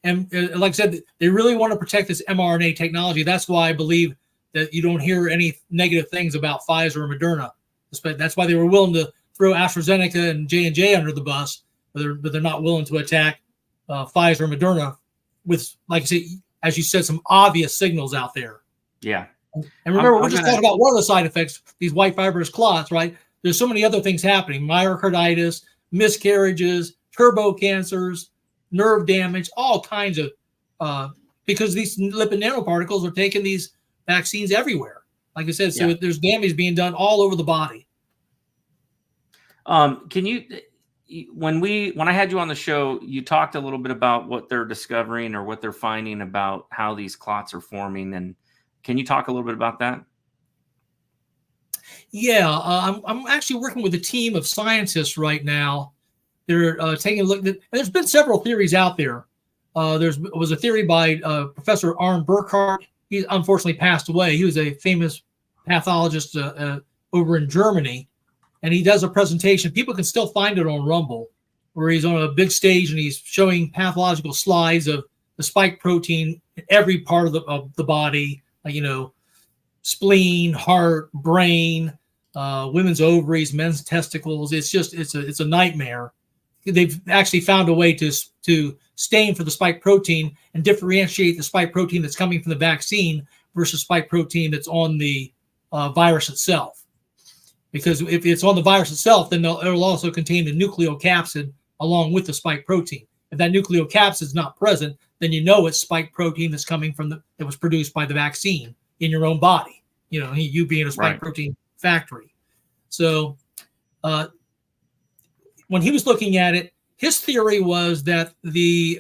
S4: And like I said, they really want to protect this mRNA technology. That's why I believe that you don't hear any negative things about Pfizer or Moderna. That's why they were willing to throw AstraZeneca and J&J under the bus, but they're not willing to attack Pfizer or Moderna with, like I said, as you said, some obvious signals out there.
S3: Yeah.
S4: And remember, we're just talking about one of the side effects, these white fibrous clots, right? There's so many other things happening: myocarditis, miscarriages, turbo cancers, nerve damage, all kinds of, because these lipid nanoparticles are taking these vaccines everywhere. Like I said, so there's damage being done all over the body.
S3: Can you, when I had you on the show, you talked a little bit about what they're discovering or what they're finding about how these clots are forming, and can you talk a little bit about that?
S4: Yeah, I'm actually working with a team of scientists right now. They're taking a look at, and there's been several theories out there. There was a theory by Professor Arne Burkhardt. He unfortunately passed away. He was a famous pathologist over in Germany, and he does a presentation. People can still find it on Rumble, where he's on a big stage and he's showing pathological slides of the spike protein in every part of the body, like, spleen, heart, brain, women's ovaries, men's testicles. It's a nightmare. They've actually found a way to stain for the spike protein and differentiate the spike protein that's coming from the vaccine versus spike protein that's on the virus itself. Because if it's on the virus itself, then it'll also contain the nucleocapsid along with the spike protein. If that nucleocapsid is not present, then it's spike protein that's coming from that was produced by the vaccine in your own body. You being a spike protein factory. So when he was looking at it, his theory was that the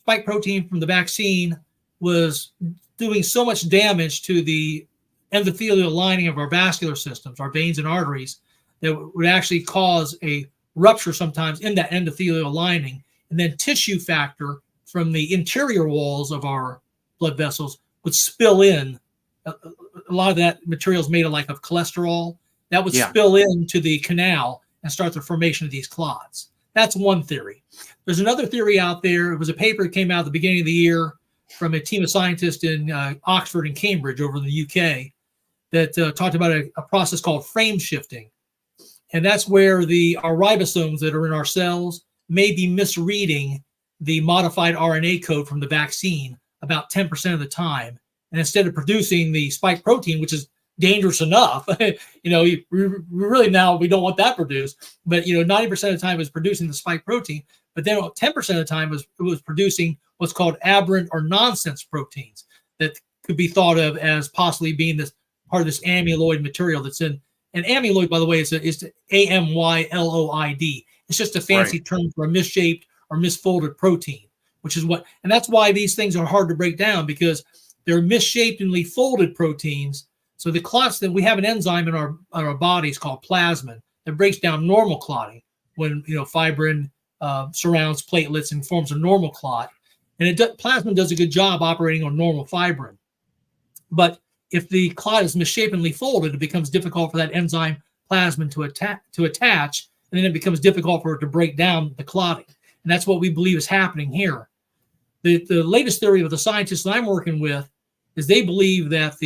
S4: spike protein from the vaccine was doing so much damage to the endothelial lining of our vascular systems, our veins and arteries, that would actually cause a rupture sometimes in that endothelial lining, and then tissue factor from the interior walls of our blood vessels would spill in. A lot of that material is made of cholesterol that would spill into the canal and start the formation of these clots. That's one theory. There's another theory out there. It was a paper that came out at the beginning of the year from a team of scientists in Oxford and Cambridge over in the UK that talked about a process called frame shifting. And that's where our ribosomes that are in our cells may be misreading the modified RNA code from the vaccine about 10% of the time. And instead of producing the spike protein, which is dangerous enough, we really now we don't want that produced, but 90% of the time it was producing the spike protein, but then 10% of the time it was producing what's called aberrant or nonsense proteins that could be thought of as possibly being this part of this amyloid material that's in. And amyloid, by the way, is AMYLOID. It's just a fancy term for a misshaped or misfolded protein, and that's why these things are hard to break down, because they're misshapedly folded proteins. So the clots, that we have an enzyme in our bodies called plasmin that breaks down normal clotting when fibrin surrounds platelets and forms a normal clot, and plasmin does a good job operating on normal fibrin. But if the clot is misshapenly folded, it becomes difficult for that enzyme plasmin to attach, and then it becomes difficult for it to break down the clotting. And that's what we believe is happening here. The latest theory of the scientists that I'm working with is they believe that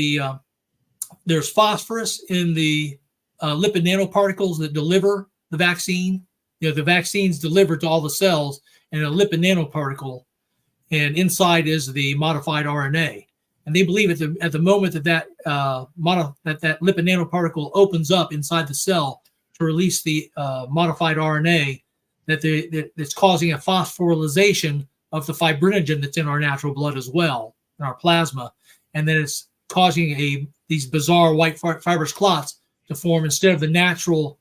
S4: there's phosphorus in the lipid nanoparticles that deliver the vaccine. The vaccine's delivered to all the cells in a lipid nanoparticle, and inside is the modified RNA. And they believe at the moment that lipid nanoparticle opens up inside the cell to release the modified RNA, that's causing a phosphorylation of the fibrinogen that's in our natural blood as well, in our plasma, and then it's causing these bizarre white fibrous clots to form instead of the natural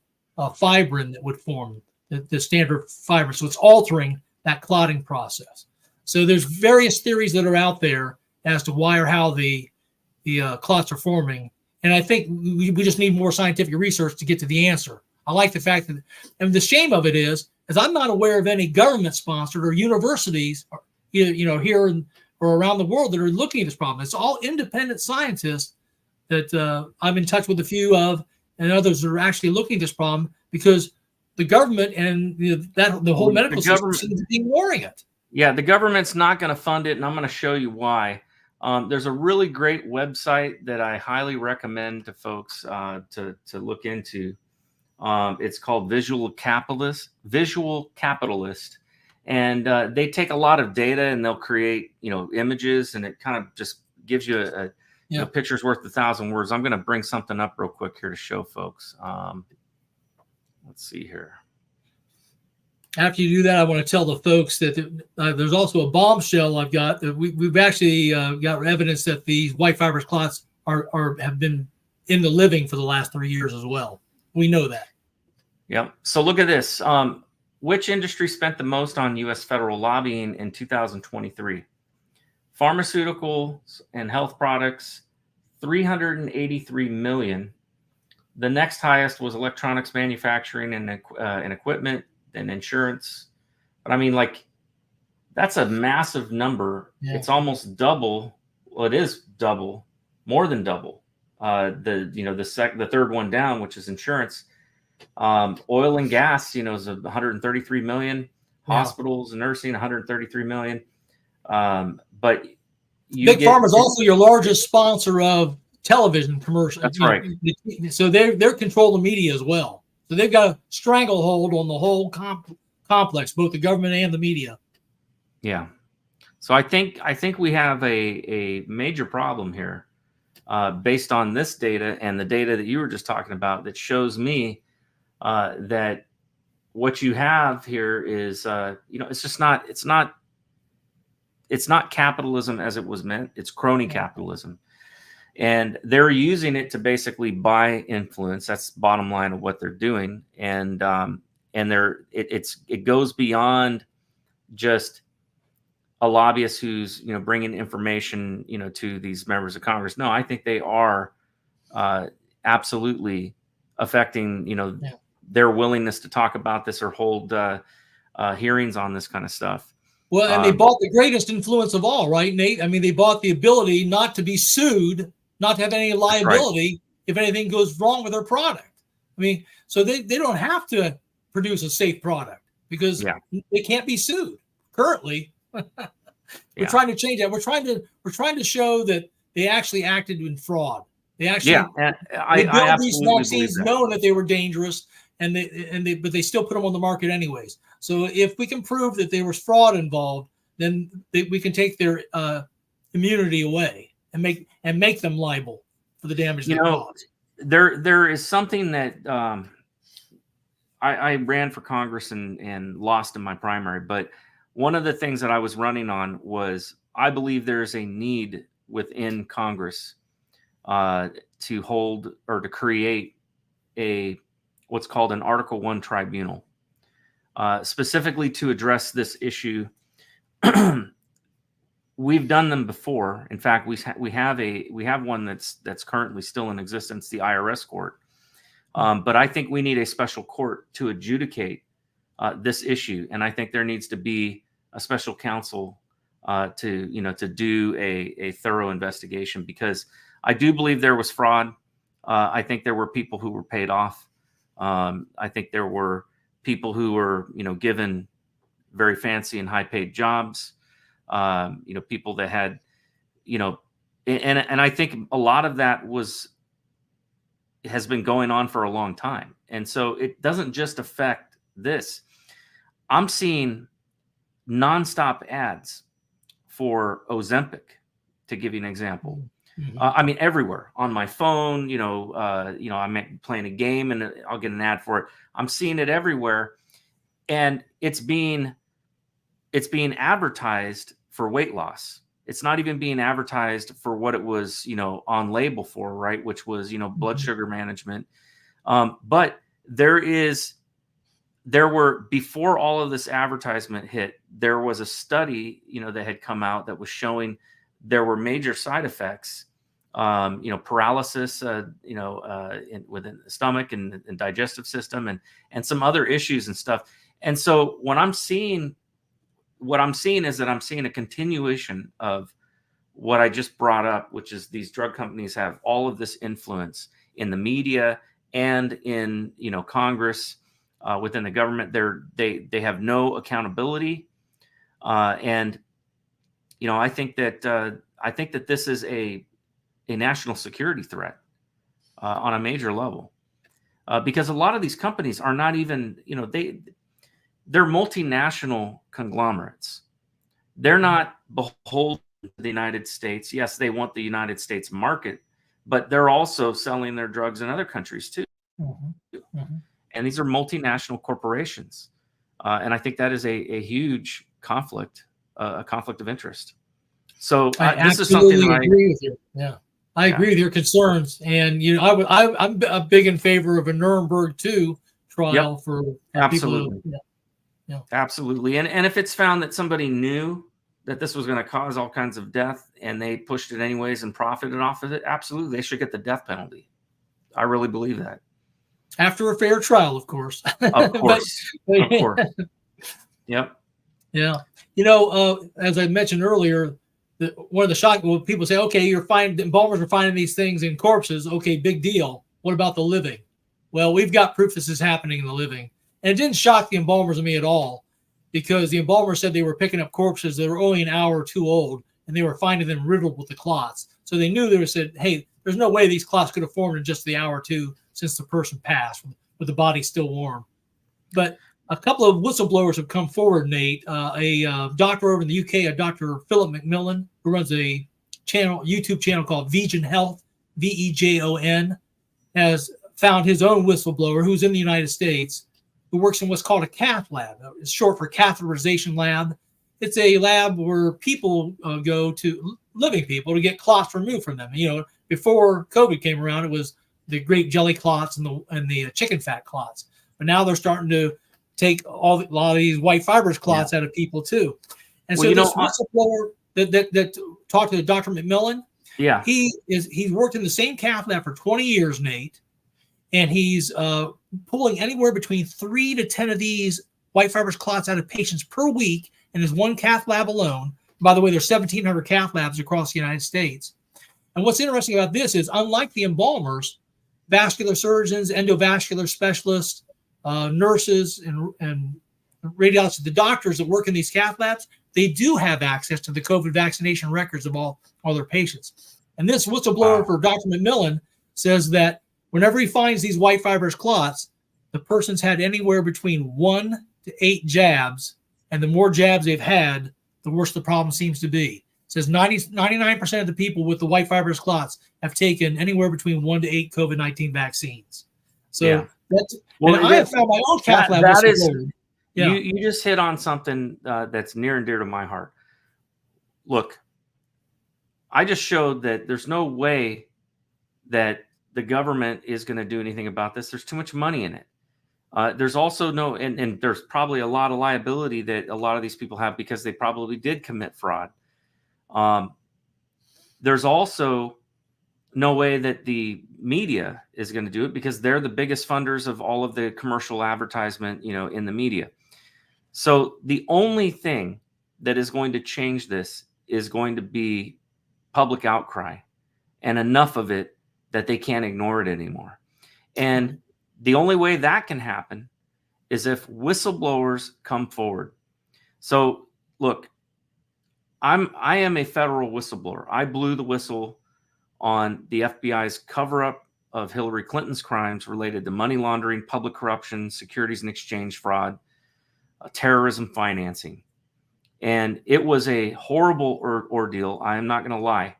S4: fibrin that would form the standard fiber. So it's altering that clotting process. So there's various theories that are out there as to why or how the clots are forming. And I think we just need more scientific research to get to the answer. I like the fact that, and the shame of it is I'm not aware of any government-sponsored or universities, here or around the world that are looking at this problem. It's all independent scientists that I'm in touch with a few of, and others that are actually looking at this problem because the government and the whole medical system seems to be ignoring it.
S3: Yeah, the government's not going to fund it, and I'm going to show you why. There's a really great website that I highly recommend to folks to look into. It's called Visual Capitalist, and they take a lot of data and they'll create images, and it kind of just gives you a picture's worth 1,000 words. I'm going to bring something up real quick here to show folks. Let's see here.
S4: After you do that, I want to tell the folks that there's also a bombshell I've got. We've actually got evidence that these white fibrous clots have been in the living for the last 3 years as well. We know that.
S3: Yep. So look at this. Which industry spent the most on U.S. federal lobbying in 2023? Pharmaceuticals and health products, $383 million. The next highest was electronics manufacturing and equipment, and insurance. But I mean, that's a massive number. Yeah. It's almost double. Well, it is double, more than double. The third one down, which is insurance. Oil and gas, is 133 million. Hospitals and nursing, 133 million. But
S4: Big Pharma is also your largest sponsor of television commercials.
S3: That's right.
S4: So they're controlling the media as well. So they've got a stranglehold on the whole complex, both the government and the media.
S3: Yeah. So I think we have a major problem here based on this data and the data that you were just talking about that shows me that what you have here is, it's not capitalism as it was meant. It's crony capitalism. And they're using it to basically buy influence. That's the bottom line of what they're doing. And it goes beyond just a lobbyist who's bringing information to these members of Congress. No, I think they are absolutely affecting their willingness to talk about this or hold hearings on this kind of stuff.
S4: Well, and they bought the greatest influence of all, right, Nate? I mean, they bought the ability not to be sued, not to have any liability if anything goes wrong with their product. I mean, so they don't have to produce a safe product because they can't be sued currently. We're trying to change that. We're trying to show that they actually acted in fraud. They actually they built these vaccines knowing that they were dangerous, but they still put them on the market anyways. So if we can prove that there was fraud involved, then we can take their immunity away and make them liable for the damage they caused.
S3: There is something that I ran for Congress and lost in my primary, but one of the things that I was running on was I believe there is a need within Congress to hold or to create what's called an Article 1 tribunal, specifically to address this issue. We've done them before. In fact, we have one that's currently still in existence, the IRS court. But I think we need a special court to adjudicate this issue, and I think there needs to be a special counsel to do a thorough investigation, because I do believe there was fraud. I think there were people who were paid off. I think there were people who were given very fancy and high paid jobs. People that had, and I think a lot of that has been going on for a long time. And so it doesn't just affect this. I'm seeing nonstop ads for Ozempic, to give you an example. Mm-hmm. I mean, everywhere on my phone, I'm playing a game and I'll get an ad for it. I'm seeing it everywhere. and it's being advertised for weight loss. It's not even being advertised for what it was, on label for, right? Which was, blood sugar management. But there were, before all of this advertisement hit, there was a study, that had come out that was showing there were major side effects, paralysis, within the stomach and digestive system, and some other issues and stuff. And so what I'm seeing is that I'm seeing a continuation of what I just brought up, which is these drug companies have all of this influence in the media and in, Congress, within the government. They have no accountability. And, I think that this is a national security threat on a major level, because a lot of these companies are not even, they're multinational conglomerates. They're not beholden to the United States. Yes, they want the United States market, but they're also selling their drugs in other countries too. And these are multinational corporations. And I think that is a huge conflict, a conflict of interest. So this is something that I
S4: agree with you. Yeah. I agree with your concerns. And, I'm big in favor of a Nuremberg 2 trial for
S3: absolutely.
S4: People. Yeah.
S3: Absolutely. And if it's found that somebody knew that this was going to cause all kinds of death and they pushed it anyways and profited off of it, absolutely, they should get the death penalty. I really believe that.
S4: After a fair trial, of course.
S3: Of course. Of course. Yep.
S4: Yeah. As I mentioned earlier, one of the shocking, people say, okay, the embalmers are finding these things in corpses. Okay, big deal. What about the living? Well, we've got proof this is happening in the living. And it didn't shock the embalmers and me at all, because the embalmers said they were picking up corpses that were only an hour or two old, and they were finding them riddled with the clots. So they knew, said, hey, there's no way these clots could have formed in just the hour or two since the person passed, with the body still warm. But a couple of whistleblowers have come forward, Nate. A doctor over in the UK, a Dr. Philip McMillan, who runs a YouTube channel called Vegan Health, VEJON, has found his own whistleblower who's in the United States, who works in what's called a cath lab. It's short for catheterization lab. It's a lab where people go to, living people, to get clots removed from them. Before COVID came around, it was the grape jelly clots and the chicken fat clots. But now they're starting to take a lot of these white fibrous clots out of people too. And so this whistleblower that talked to Dr. McMillan, he's worked in the same cath lab for 20 years, Nate, and he's pulling anywhere between 3 to 10 of these white fibrous clots out of patients per week in his one cath lab alone. By the way, there's 1,700 cath labs across the United States. And what's interesting about this is, unlike the embalmers, vascular surgeons, endovascular specialists, nurses, and radiologists, the doctors that work in these cath labs, they do have access to the COVID vaccination records of all their patients. And this whistleblower for Dr. McMillan says that whenever he finds these white fibrous clots, the person's had anywhere between 1 to 8 jabs, and the more jabs they've had, the worse the problem seems to be. It says 99% of the people with the white fibrous clots have taken anywhere between 1 to 8 COVID-19 vaccines. So I have found my own cath lab.
S3: That is, you just hit on something that's near and dear to my heart. Look, I just showed that there's no way that the government is going to do anything about this. There's too much money in it. There's also and there's probably a lot of liability that a lot of these people have because they probably did commit fraud. There's also no way that the media is going to do it because they're the biggest funders of all of the commercial advertisement, in the media. So the only thing that is going to change this is going to be public outcry, and enough of it that they can't ignore it anymore. And the only way that can happen is if whistleblowers come forward. So look, I am a federal whistleblower. I blew the whistle on the FBI's cover-up of Hillary Clinton's crimes related to money laundering, public corruption, securities and exchange fraud, terrorism financing. And it was a horrible ordeal. I am not going to lie.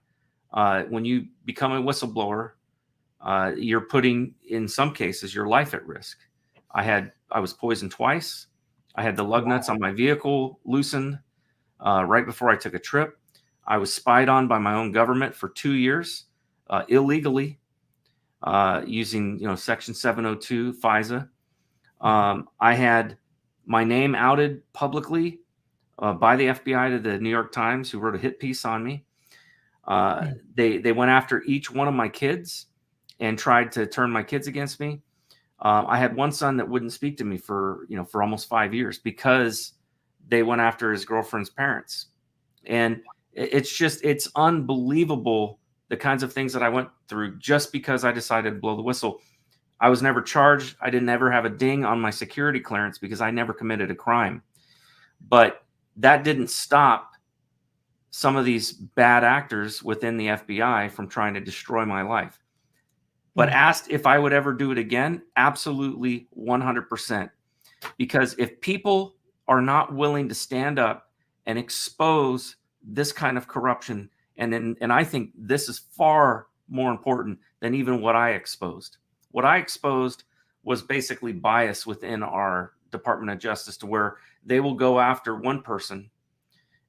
S3: When you become a whistleblower, you're putting, in some cases, your life at risk. I was poisoned twice. I had the lug nuts on my vehicle loosened right before I took a trip. I was spied on by my own government for 2 years illegally using Section 702 FISA. I had my name outed publicly by the FBI to the New York Times, who wrote a hit piece on me. They went after each one of my kids and tried to turn my kids against me. I had one son that wouldn't speak to me for almost 5 years because they went after his girlfriend's parents. And it's unbelievable the kinds of things that I went through just because I decided to blow the whistle. I was never charged. I didn't ever have a ding on my security clearance because I never committed a crime. But that didn't stop some of these bad actors within the FBI from trying to destroy my life. But asked if I would ever do it again, absolutely 100%. Because if people are not willing to stand up and expose this kind of corruption, and I think this is far more important than even what I exposed. What I exposed was basically bias within our Department of Justice, to where they will go after one person,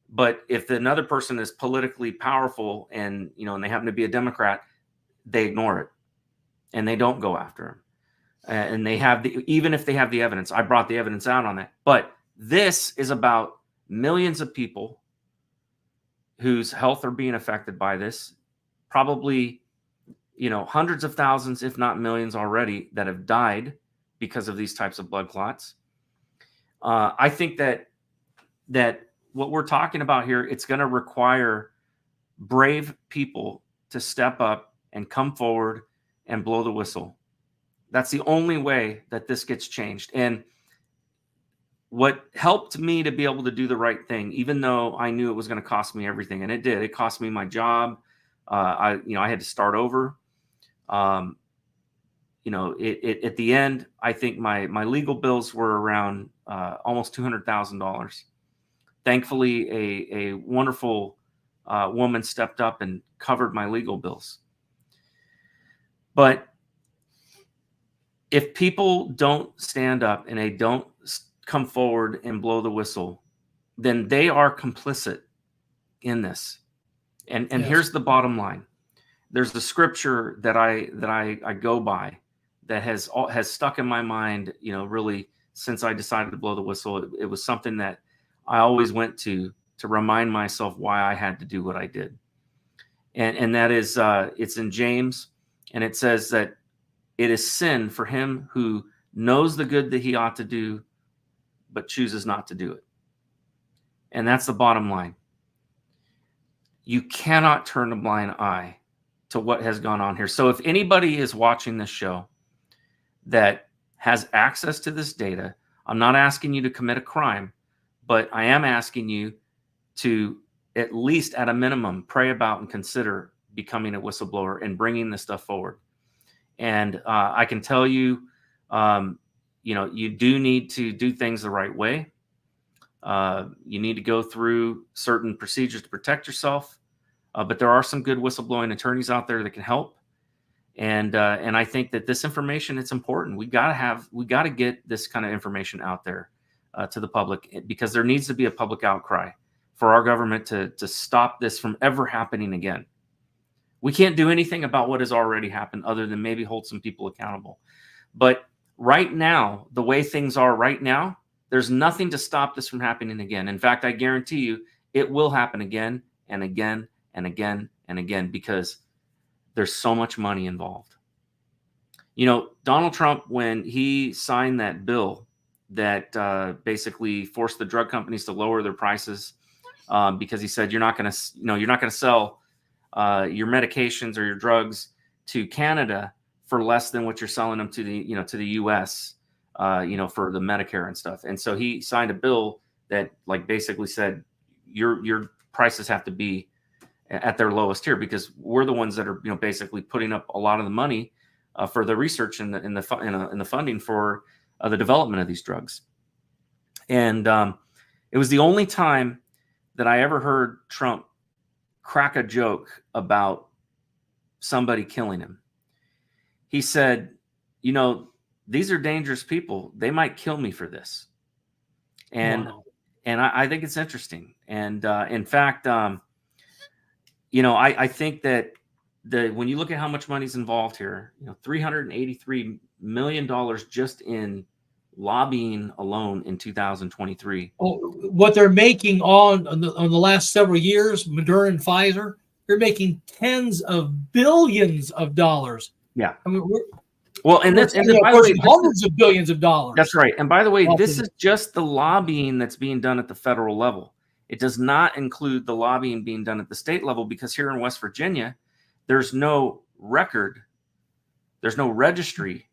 S3: but if another person is politically powerful and they happen to be a Democrat, they ignore it and they don't go after him. And they have even if they have the evidence. I brought the evidence out on that. But this is about millions of people whose health are being affected by this. Probably, hundreds of thousands, if not millions already, that have died because of these types of blood clots. I think that what we're talking about here, it's going to require brave people to step up and come forward and blow the whistle. That's the only way that this gets changed. And what helped me to be able to do the right thing, even though I knew it was going to cost me everything, and it did. It cost me my job. I had to start over. At the end, I think my legal bills were around almost $200,000. Thankfully, a wonderful woman stepped up and covered my legal bills. But if people don't stand up and they don't come forward and blow the whistle, then they are complicit in this. And
S4: Yes.
S3: Here's the bottom line. There's the scripture that I go by that has stuck in my mind, really since I decided to blow the whistle. It was something that I always went to remind myself why I had to do what I did. And that is, it's in James, and it says that it is sin for him who knows the good that he ought to do, but chooses not to do it. And that's the bottom line. You cannot turn a blind eye to what has gone on here. So if anybody is watching this show that has access to this data, I'm not asking you to commit a crime, but I am asking you to, at least at a minimum, pray about and consider becoming a whistleblower and bringing this stuff forward. And I can tell you, you do need to do things the right way. You need to go through certain procedures to protect yourself. But there are some good whistleblowing attorneys out there that can help. And I think that this information, it's important. We got to get this kind of information out there to the public, because there needs to be a public outcry for our government to stop this from ever happening again. We can't do anything about what has already happened other than maybe hold some people accountable. But right now, the way things are right now, there's nothing to stop this from happening again. In fact, I guarantee you it will happen again and again and again and again, because there's so much money involved. Donald Trump, when he signed that bill that basically forced the drug companies to lower their prices, because he said you're not going to sell your medications or your drugs to Canada for less than what you're selling them to the U.S. For the Medicare and stuff. And so he signed a bill that basically said your prices have to be at their lowest tier, because we're the ones that are basically putting up a lot of the money for the research and the funding for the development of these drugs. And it was the only time that I ever heard Trump crack a joke about somebody killing him. He said, these are dangerous people. They might kill me for this. And
S4: Wow.
S3: and I think it's interesting. And in fact, I think that when you look at how much money's involved here, $383 million just in lobbying alone in 2023.
S4: What they're making on the last several years, Moderna and Pfizer, they're making tens of billions of dollars.
S3: Yeah.
S4: I mean,
S3: and by the way,
S4: hundreds of billions of dollars.
S3: That's right. And by the way, this is just the lobbying that's being done at the federal level. It does not include the lobbying being done at the state level, because here in West Virginia, there's no record, there's no registry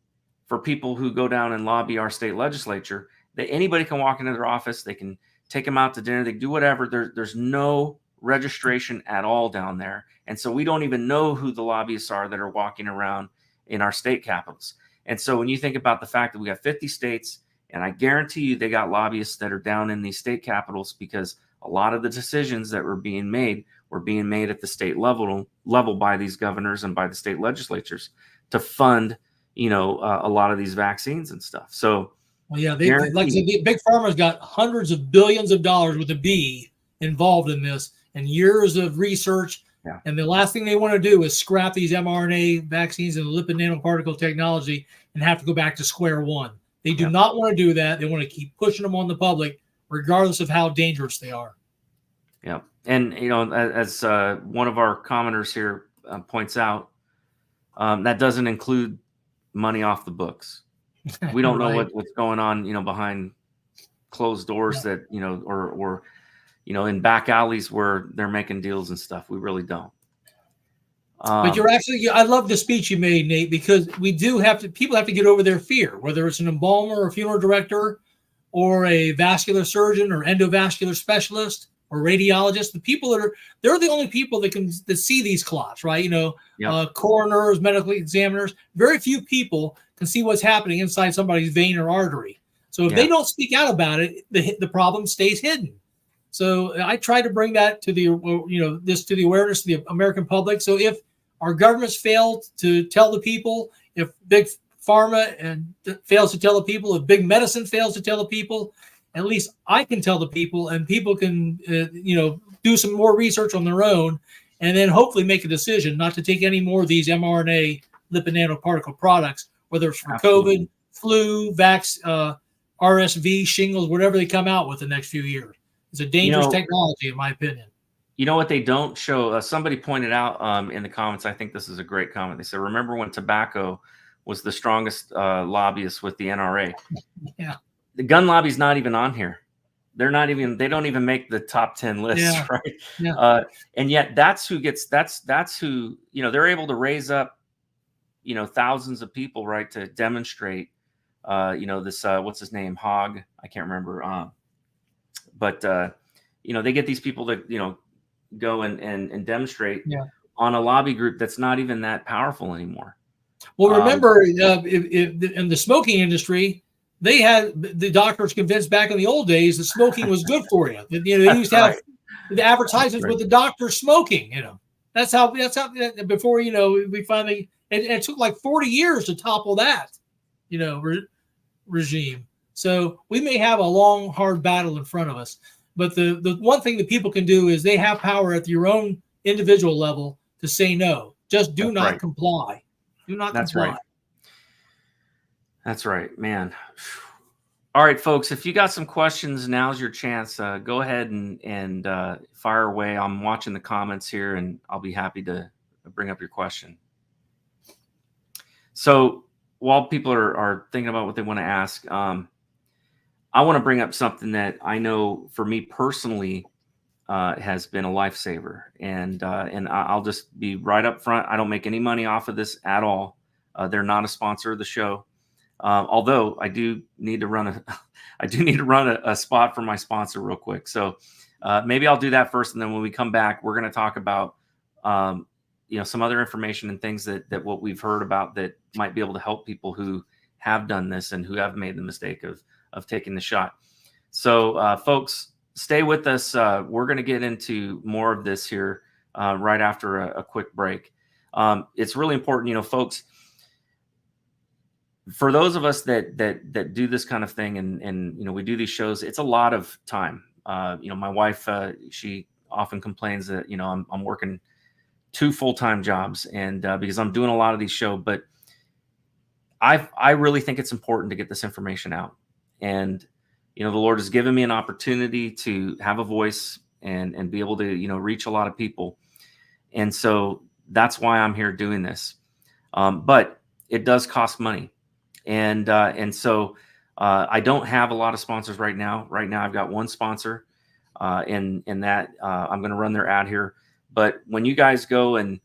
S3: for people who go down and lobby our state legislature. Anybody can walk into their office, they can take them out to dinner, they can do whatever. There's no registration at all down there. And so we don't even know who the lobbyists are that are walking around in our state capitals. And so when you think about the fact that we have 50 states, and I guarantee you they got lobbyists that are down in these state capitals, because a lot of the decisions that were being made at the state level by these governors and by the state legislatures to fund, a lot of these vaccines and stuff. So,
S4: well, yeah, they like I said, the big pharma's got hundreds of billions of dollars with a B involved in this, and years of research.
S3: Yeah.
S4: And the last thing they want to do is scrap these mRNA vaccines and lipid nanoparticle technology and have to go back to square one. They do not want to do that. They want to keep pushing them on the public, regardless of how dangerous they are.
S3: Yeah. And, as one of our commenters here points out, that doesn't include money off the books. We don't know what's going on, behind closed doors that, or in back alleys where they're making deals and stuff. We really don't.
S4: But I love the speech you made, Nate, because people have to get over their fear, whether it's an embalmer or funeral director or a vascular surgeon or endovascular specialist or radiologist. The people they're the only people that see these clots, right? Coroners, medical examiners, very few people can see what's happening inside somebody's vein or artery. So if they don't speak out about it, the problem stays hidden. So I try to bring that to the awareness of the American public. So if our governments fail to tell the people, if big pharma fails to tell the people, if big medicine fails to tell the people, at least I can tell the people, and people can do some more research on their own, and then hopefully make a decision not to take any more of these mRNA lipid nanoparticle products, whether it's for COVID, flu, RSV, shingles, whatever they come out with the next few years. It's a dangerous technology, in my opinion.
S3: You know what they don't show? Somebody pointed out in the comments, I think this is a great comment. They said, remember when tobacco was the strongest lobbyist with the NRA? Yeah. The gun lobby's not even on here. They don't even make the top 10 lists, right? Yeah. And yet that's who they're able to raise up, thousands of people, right, to demonstrate, this, what's his name? Hogg. I can't remember. But they get these people to, go and demonstrate on a lobby group that's not even that powerful anymore.
S4: Well, remember, in the smoking industry, they had the doctors convinced back in the old days that smoking was good for you. They used to have the advertisements with the doctor smoking. That's how before we finally it took like 40 years to topple that regime. So we may have a long, hard battle in front of us. But the one thing that people can do is they have power at your own individual level to say no. Just do not comply. Do not comply.
S3: Right. That's right, man. All right, folks, if you got some questions, now's your chance. Go ahead and fire away. I'm watching the comments here, and I'll be happy to bring up your question. So while people are thinking about what they want to ask, I want to bring up something that I know for me personally has been a lifesaver. And I'll just be right up front. I don't make any money off of this at all. They're not a sponsor of the show. Although I do need to run a spot for my sponsor real quick. So maybe I'll do that first. And then when we come back, we're going to talk about, some other information and things that what we've heard about that might be able to help people who have done this and who have made the mistake of taking the shot. So folks, stay with us. We're going to get into more of this here right after a quick break. It's really important, folks, for those of us that do this kind of thing, and we do these shows, it's a lot of time. My wife, she often complains that I'm working 2 full-time jobs, and because I'm doing a lot of these shows, but I really think it's important to get this information out. And the Lord has given me an opportunity to have a voice and be able to reach a lot of people, and so that's why I'm here doing this. But it does cost money. And so I don't have a lot of sponsors right now. Right now, I've got one sponsor, and that I'm going to run their ad here. But when you guys go and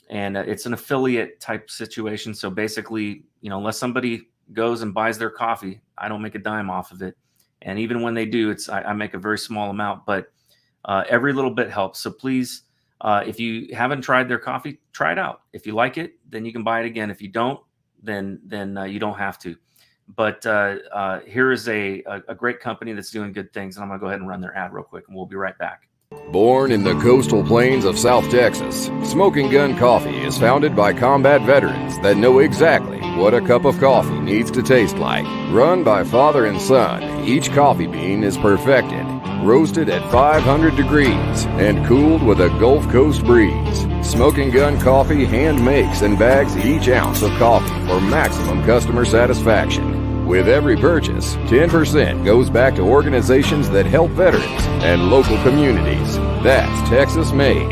S3: it's an affiliate type situation, so basically, unless somebody goes and buys their coffee, I don't make a dime off of it. And even when they do, I make a very small amount. But every little bit helps. So please, if you haven't tried their coffee, try it out. If you like it, then you can buy it again. If you don't, then you don't have to. But here is a great company that's doing good things, and I'm going to go ahead and run their ad real quick, and we'll be right back.
S1: Born in the coastal plains of South Texas, Smoking Gun Coffee is founded by combat veterans that know exactly what a cup of coffee needs to taste like. Run by father and son, each coffee bean is perfected, roasted at 500 degrees, and cooled with a Gulf Coast breeze. Smoking Gun Coffee hand makes and bags each ounce of coffee for maximum customer satisfaction. With every purchase, 10% goes back to organizations that help veterans and local communities. That's Texas made,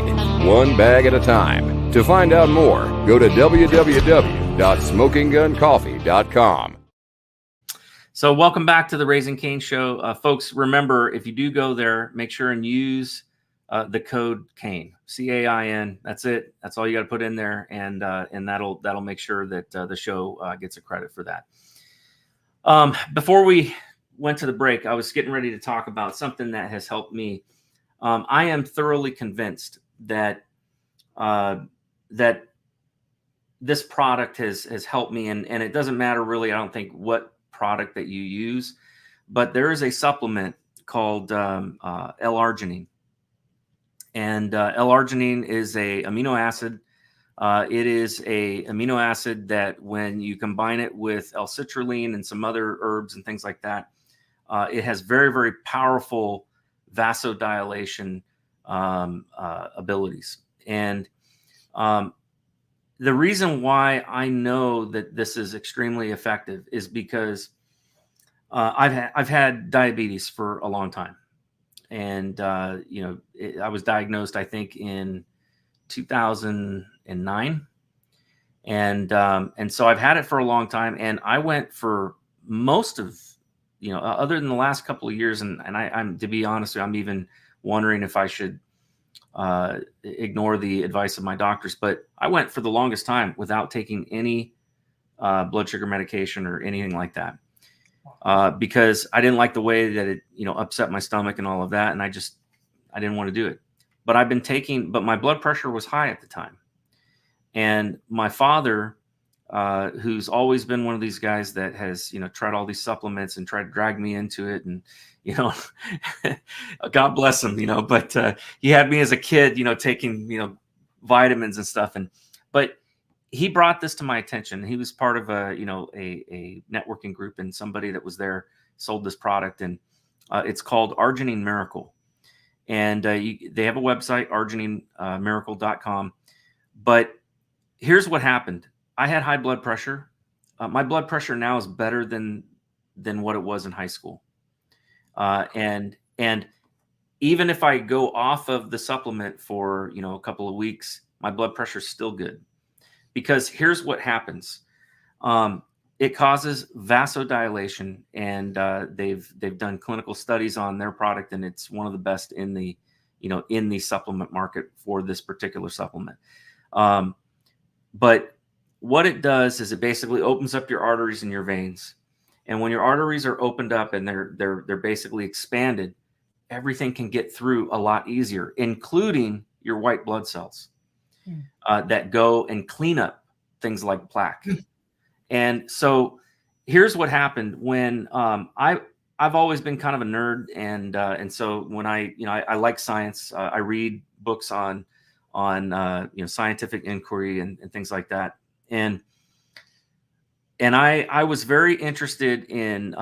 S1: one bag at a time. To find out more, go to www.smokingguncoffee.com.
S3: So welcome back to the Raising Cain Show. Folks, remember, if you do go there, make sure and use the code CAIN, CAIN. That's it. That's all you got to put in there, and that'll make sure that the show gets a credit for that. Before we went to the break, I was getting ready to talk about something that has helped me. I am thoroughly convinced that that this product has helped me, and it doesn't matter really, I don't think, what product that you use, but there is a supplement called L-arginine, and L-arginine is a amino acid. It is a amino acid that when you combine it with L-citrulline and some other herbs and things like that, it has very, very powerful vasodilation abilities. And the reason why I know that this is extremely effective is because I've had diabetes for a long time. And, I was diagnosed, I think, in 2009. And so I've had it for a long time, and I went for most of, other than the last couple of years. And I'm, to be honest with you, I'm even wondering if I should ignore the advice of my doctors, but I went for the longest time without taking any blood sugar medication or anything like that. Because I didn't like the way that it, upset my stomach and all of that. And I didn't want to do it. But but my blood pressure was high at the time. And my father, who's always been one of these guys that has, tried all these supplements and tried to drag me into it. And, God bless him, but he had me as a kid, taking, vitamins and stuff. But he brought this to my attention. He was part of a networking group, and somebody that was there sold this product, and it's called Arginine Miracle. And they have a website, argininmiracle.com. But here's what happened. I had high blood pressure. My blood pressure now is better than what it was in high school. And even if I go off of the supplement for, a couple of weeks, my blood pressure is still good. Because here's what happens. It causes vasodilation, and they've done clinical studies on their product, and it's one of the best in the supplement market for this particular supplement. But what it does is it basically opens up your arteries and your veins, and when your arteries are opened up and they're basically expanded, everything can get through a lot easier, including your white blood cells that go and clean up things like plaque. And so here's what happened when I've always been kind of a nerd, and so when I like science, I read books on scientific inquiry and things like that. And And I was very interested in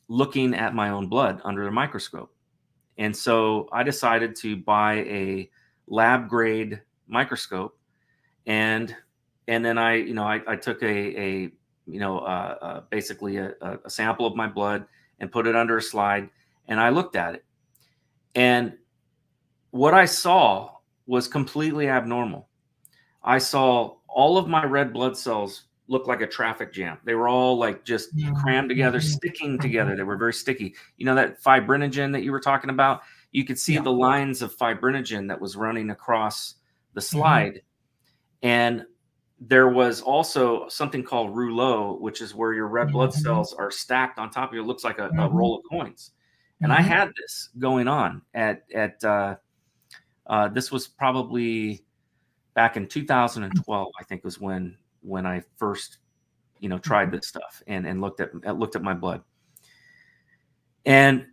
S3: looking at my own blood under the microscope. And so I decided to buy a lab grade microscope, and then I took basically a sample of my blood and put it under a slide, and I looked at it. And what I saw was completely abnormal. I saw all of my red blood cells look like a traffic jam. They were all like just crammed together, sticking together. They were very sticky. You know, that fibrinogen that you were talking about? You could see the lines of fibrinogen that was running across the slide. And there was also something called rouleau, which is where your red blood cells are stacked on top of you. It looks like a roll of coins. And I had this going on at this was probably back in 2012, I think was when I first, tried this stuff and looked at my blood. And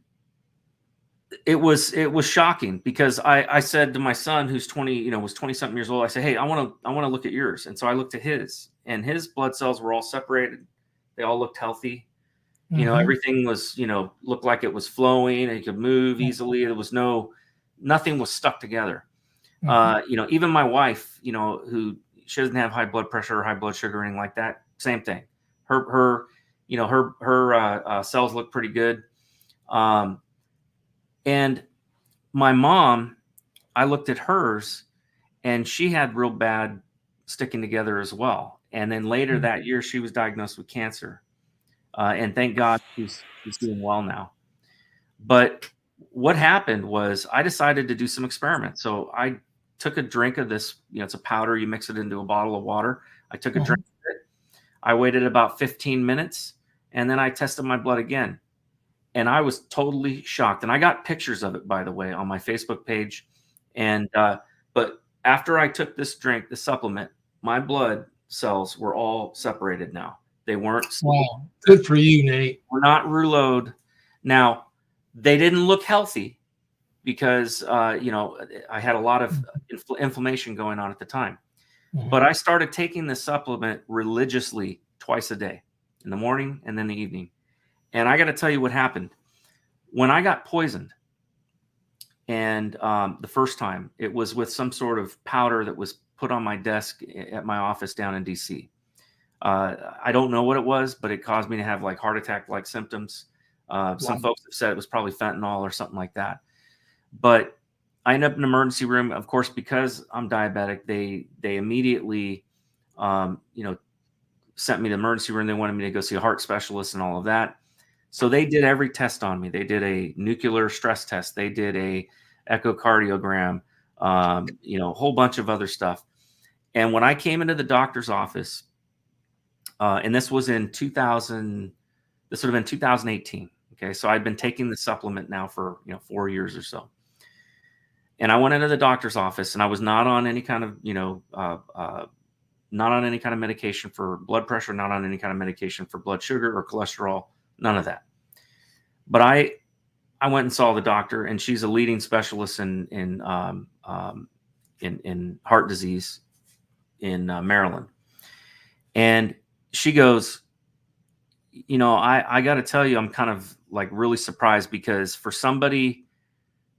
S3: it was shocking, because I said to my son, who's 20 something years old, I said, hey, I want to look at yours. And so I looked at his, and his blood cells were all separated. They all looked healthy. Everything was, looked like it was flowing, and it could move easily. There was nothing was stuck together. Even my wife, who, she doesn't have high blood pressure or high blood sugar or anything like that. Same thing. Her cells look pretty good. And my mom, I looked at hers, and she had real bad sticking together as well. And then later that year, she was diagnosed with cancer. And thank God she's doing well now. But what happened was I decided to do some experiments. So I took a drink of this, it's a powder, you mix it into a bottle of water. I took a drink of it. I waited about 15 minutes, and then I tested my blood again. And I was totally shocked. And I got pictures of it, by the way, on my Facebook page. And but after I took this drink, the supplement, my blood cells were all separated now. They weren't.
S4: Wow. Good for you, Nate.
S3: We're not rouleaued. Now, they didn't look healthy, because, I had a lot of inflammation going on at the time. But I started taking this supplement religiously twice a day, in the morning and then the evening. And I got to tell you what happened. When I got poisoned, and the first time, it was with some sort of powder that was put on my desk at my office down in DC. I don't know what it was, but it caused me to have like heart attack-like symptoms. Some folks have said it was probably fentanyl or something like that. But I ended up in an emergency room, of course, because I'm diabetic. They immediately, sent me to the emergency room. They wanted me to go see a heart specialist and all of that. So they did every test on me. They did a nuclear stress test. They did a echocardiogram, a whole bunch of other stuff. And when I came into the doctor's office, and this was in 2000, this would have been 2018. Okay. So I'd been taking the supplement now for, 4 years or so. And I went into the doctor's office, and I was not on any kind of, not on any kind of medication for blood pressure, not on any kind of medication for blood sugar or cholesterol, none of that. But I went and saw the doctor, and she's a leading specialist in heart disease in Maryland. And she goes, I got to tell you, I'm kind of like really surprised, because for somebody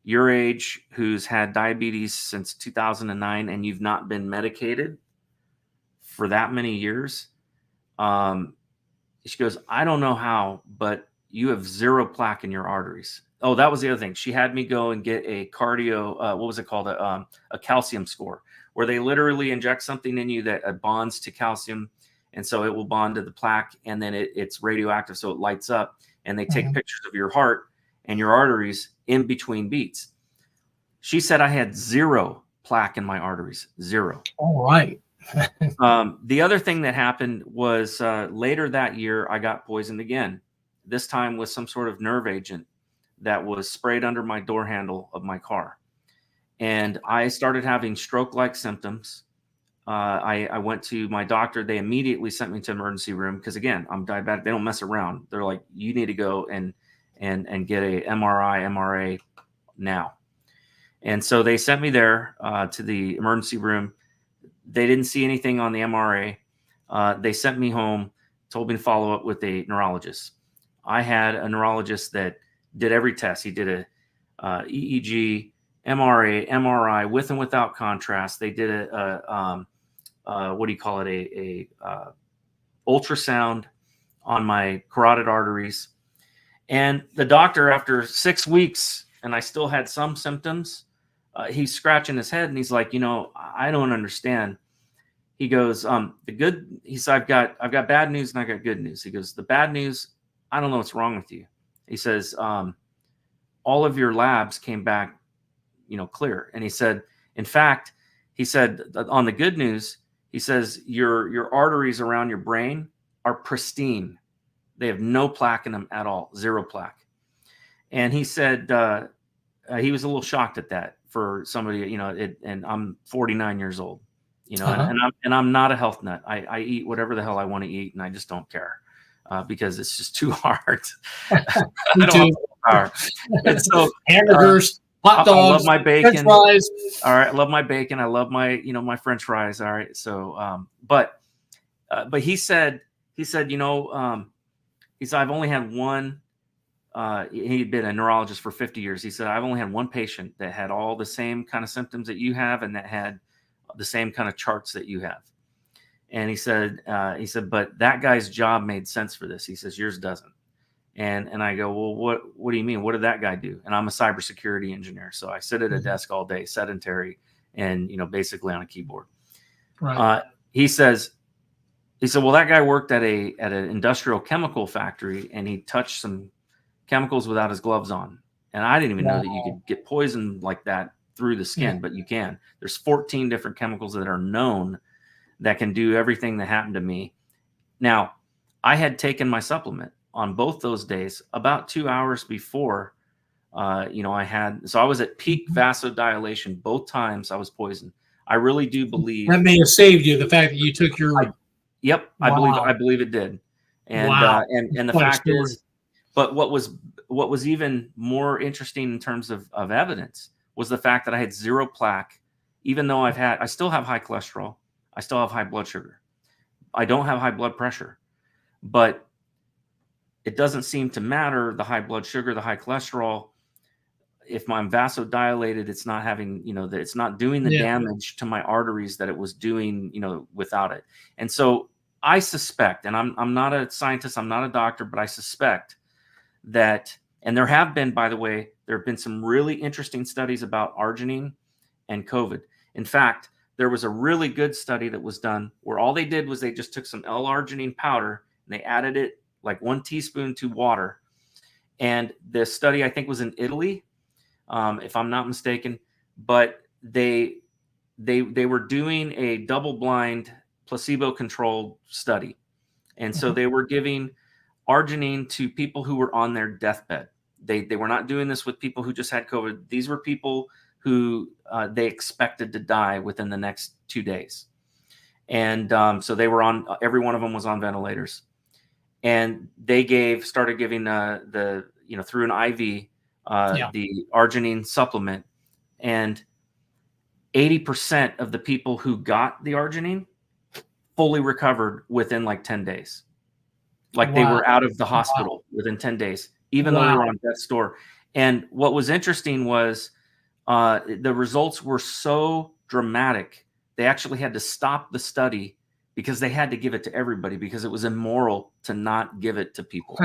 S3: your age who's had diabetes since 2009 and you've not been medicated for that many years, she goes, I don't know how, but you have zero plaque in your arteries. Oh, that was the other thing. She had me go and get a cardio, what was it called? A calcium score, where they literally inject something in you that bonds to calcium. And so it will bond to the plaque, and then it's radioactive. So it lights up, and they take pictures of your heart and your arteries in between beats. She said I had zero plaque in my arteries, zero.
S4: All right.
S3: The other thing that happened was later that year, I got poisoned again, this time with some sort of nerve agent that was sprayed under my door handle of my car. And I started having stroke-like symptoms. I went to my doctor. They immediately sent me to emergency room, because again, I'm diabetic. They don't mess around. They're like, you need to go and get a MRI, MRA now. And so they sent me there to the emergency room. They didn't see anything on the MRA. They sent me home. told me to follow up with a neurologist. I had a neurologist that did every test. He did a EEG, MRI with and without contrast. They did a ultrasound on my carotid arteries. And the doctor, after 6 weeks, and I still had some symptoms, he's scratching his head and he's like, I don't understand. He goes, he said, I've got bad news and I got good news. He goes, the bad news, I don't know what's wrong with you. He says, all of your labs came back, clear. And he said, in fact, he said on the good news, he says, your arteries around your brain are pristine. They have no plaque in them at all, 0 plaque. And he said he was a little shocked at that for somebody, and I'm 49 years old, and I'm not a health nut. I eat whatever the hell I want to eat, and I just don't care because it's just too hard. I don't have power. And so
S4: hamburgers, hot dogs,
S3: I love my bacon.
S4: French fries.
S3: All right, I love my bacon. I love my my French fries. All right, so but he said he said I've only had one. He'd been a neurologist for 50 years. He said, I've only had one patient that had all the same kind of symptoms that you have and that had the same kind of charts that you have. And he said, but that guy's job made sense for this. He says, yours doesn't. And I go, well, what do you mean? What did that guy do? And I'm a cybersecurity engineer. So I sit at a desk all day, sedentary, and, basically on a keyboard.
S4: Right.
S3: He said, well, that guy worked at an industrial chemical factory and he touched some chemicals without his gloves on. And I didn't even know that you could get poisoned like that through the skin, but you can. There's 14 different chemicals that are known that can do everything that happened to me. Now, I had taken my supplement on both those days about 2 hours before, I was at peak vasodilation. Both times I was poisoned. I really do believe
S4: that may have saved you. The fact that you took your,
S3: I believe it did. And, and the fact is, but what was even more interesting in terms of evidence was the fact that I had 0 plaque, even though I still have high cholesterol. I still have high blood sugar. I don't have high blood pressure, but it doesn't seem to matter, the high blood sugar, the high cholesterol. If I'm vasodilated, it's not having, it's not doing the damage to my arteries that it was doing, without it. And so I suspect, and I'm not a scientist, I'm not a doctor, but I suspect that, and there have been, by the way, there have been some really interesting studies about arginine and COVID. In fact, there was a really good study that was done where all they did was they just took some L-arginine powder and they added it like 1 teaspoon to water. And the study, I think, was in Italy, if I'm not mistaken, but they were doing a double-blind placebo-controlled study. And so they were giving arginine to people who were on their deathbed. They were not doing this with people who just had COVID. These were people who they expected to die within the next 2 days. And so they were every one of them was on ventilators. And they started giving through an IV, the arginine supplement. And 80% of the people who got the arginine fully recovered within like 10 days. Like they were out of the hospital within 10 days, even though they were on death's door. And what was interesting was the results were so dramatic. They actually had to stop the study because they had to give it to everybody because it was immoral to not give it to people.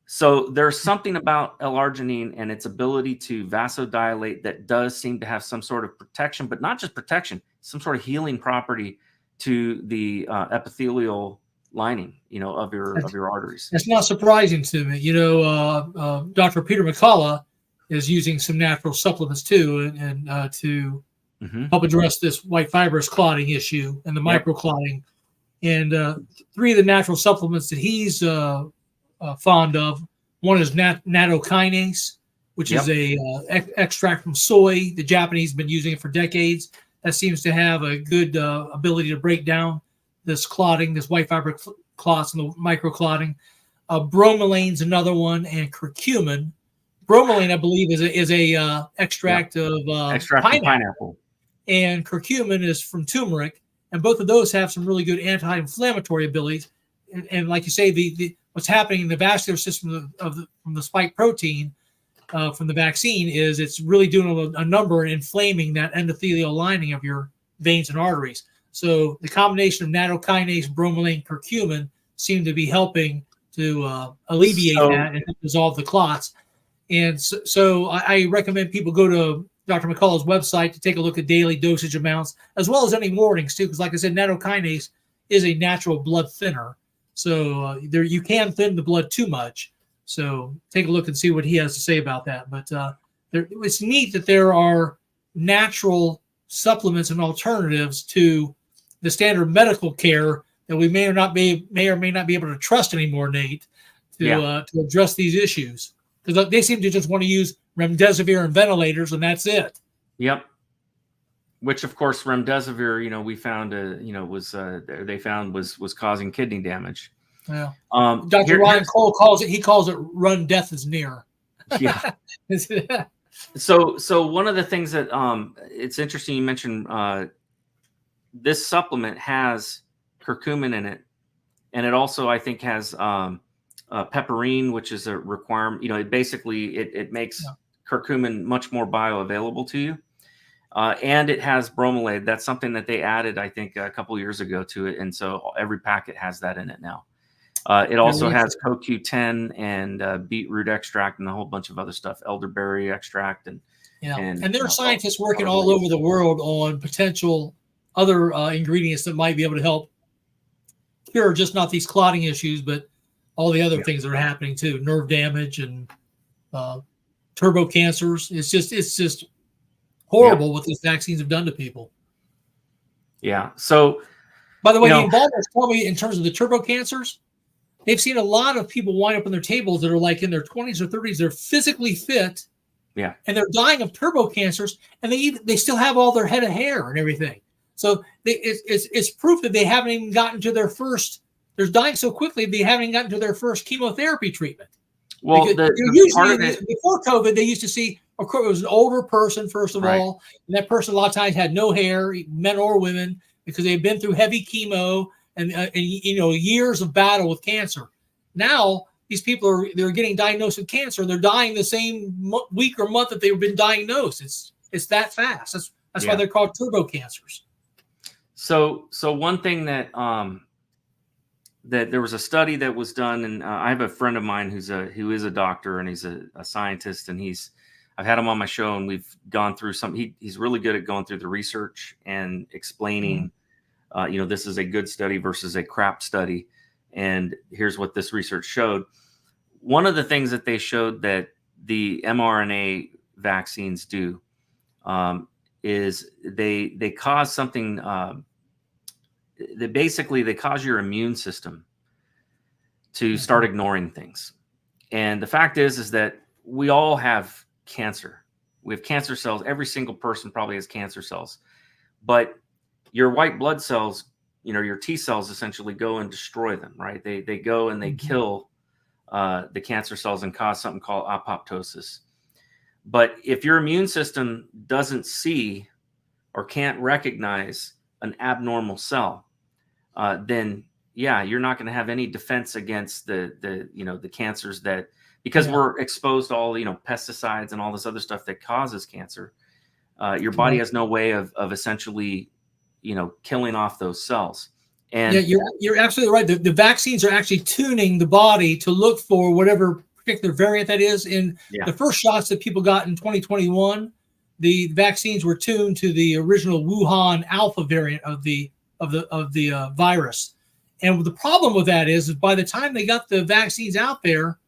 S3: So there's something about L-arginine and its ability to vasodilate that does seem to have some sort of protection, but not just protection, some sort of healing property to the epithelial lining, of your arteries.
S4: It's not surprising to me. Dr. Peter McCullough is using some natural supplements too, and to help address this white fibrous clotting issue and the microclotting. And 3 of the natural supplements that he's fond of, one is nattokinase, which is a extract from soy. The Japanese have been using it for decades. That seems to have a good ability to break down this clotting, this white fibrous clots and the microclotting. Bromelain's another one, and curcumin. Bromelain, I believe, is a extract of pineapple. And curcumin is from turmeric. and both of those have some really good anti-inflammatory abilities. And like you say, the what's happening in the vascular system from the spike protein from the vaccine is it's really doing a number in inflaming that endothelial lining of your veins and arteries. So the combination of nattokinase, bromelain, curcumin seem to be helping to alleviate that and dissolve the clots. And so I recommend people go to Dr. McCullough's website to take a look at daily dosage amounts, as well as any warnings too, because like I said, nattokinase is a natural blood thinner. So you can thin the blood too much. So take a look and see what he has to say about that. But it's neat that there are natural supplements and alternatives to the standard medical care that we may or may not be able to trust anymore, Nate, to address these issues. Because they seem to just want to use remdesivir and ventilators, and that's it.
S3: Yep. Which, of course, remdesivir, we found, was causing kidney damage.
S4: Yeah. Dr. Ryan Cole calls it "run, death is near."
S3: Yeah. So one of the things that it's interesting you mentioned, this supplement has curcumin in it, and it also I think has pepperine, which is a requirement. It makes curcumin much more bioavailable to you. And it has bromelain. That's something that they added, I think, a couple years ago to it. And so every packet has that in it now. It also has CoQ10 and beetroot extract and a whole bunch of other stuff, elderberry extract. And
S4: there are scientists working all over the world on potential other ingredients that might be able to help cure just not these clotting issues, but all the other things that are happening too, nerve damage and turbo cancers. It's just horrible what these vaccines have done to people.
S3: Yeah. So,
S4: by the way, the embalmers told me in terms of the turbo cancers, they've seen a lot of people wind up on their tables that are like in their 20s or 30s. They're physically fit. Yeah. And they're dying of turbo cancers, and they still have all their head of hair and everything. So it's proof that they haven't even gotten to their first. They're dying so quickly they haven't gotten to their first chemotherapy treatment. Well, usually before COVID, they used to see, of course, it was an older person, first of all, and that person a lot of times had no hair, men or women, because they had been through heavy chemo and years of battle with cancer. Now, these people they're getting diagnosed with cancer, and they're dying the same week or month that they've been diagnosed. It's that fast. That's why they're called turbo cancers.
S3: So one thing that that there was a study that was done, and I have a friend of mine who is a doctor, and he's a scientist, and I've had him on my show, and we've gone through he's really good at going through the research and explaining, this is a good study versus a crap study. And here's what this research showed. One of the things that they showed that the mRNA vaccines do is they cause something, they cause your immune system to start ignoring things. And the fact is that we all have cancer. We have cancer cells. Every single person probably has cancer cells. But your white blood cells, your T cells essentially go and destroy them, right? They go and they kill the cancer cells and cause something called apoptosis. But if your immune system doesn't see or can't recognize an abnormal cell, then you're not going to have any defense against the cancers because we're exposed to all pesticides and all this other stuff that causes cancer. Your body has no way of essentially killing off those cells. And
S4: you're absolutely right. The vaccines are actually tuning the body to look for whatever particular variant that is. In the first shots that people got in 2021, the vaccines were tuned to the original Wuhan alpha variant of the virus. And the problem with that is by the time they got the vaccines out there,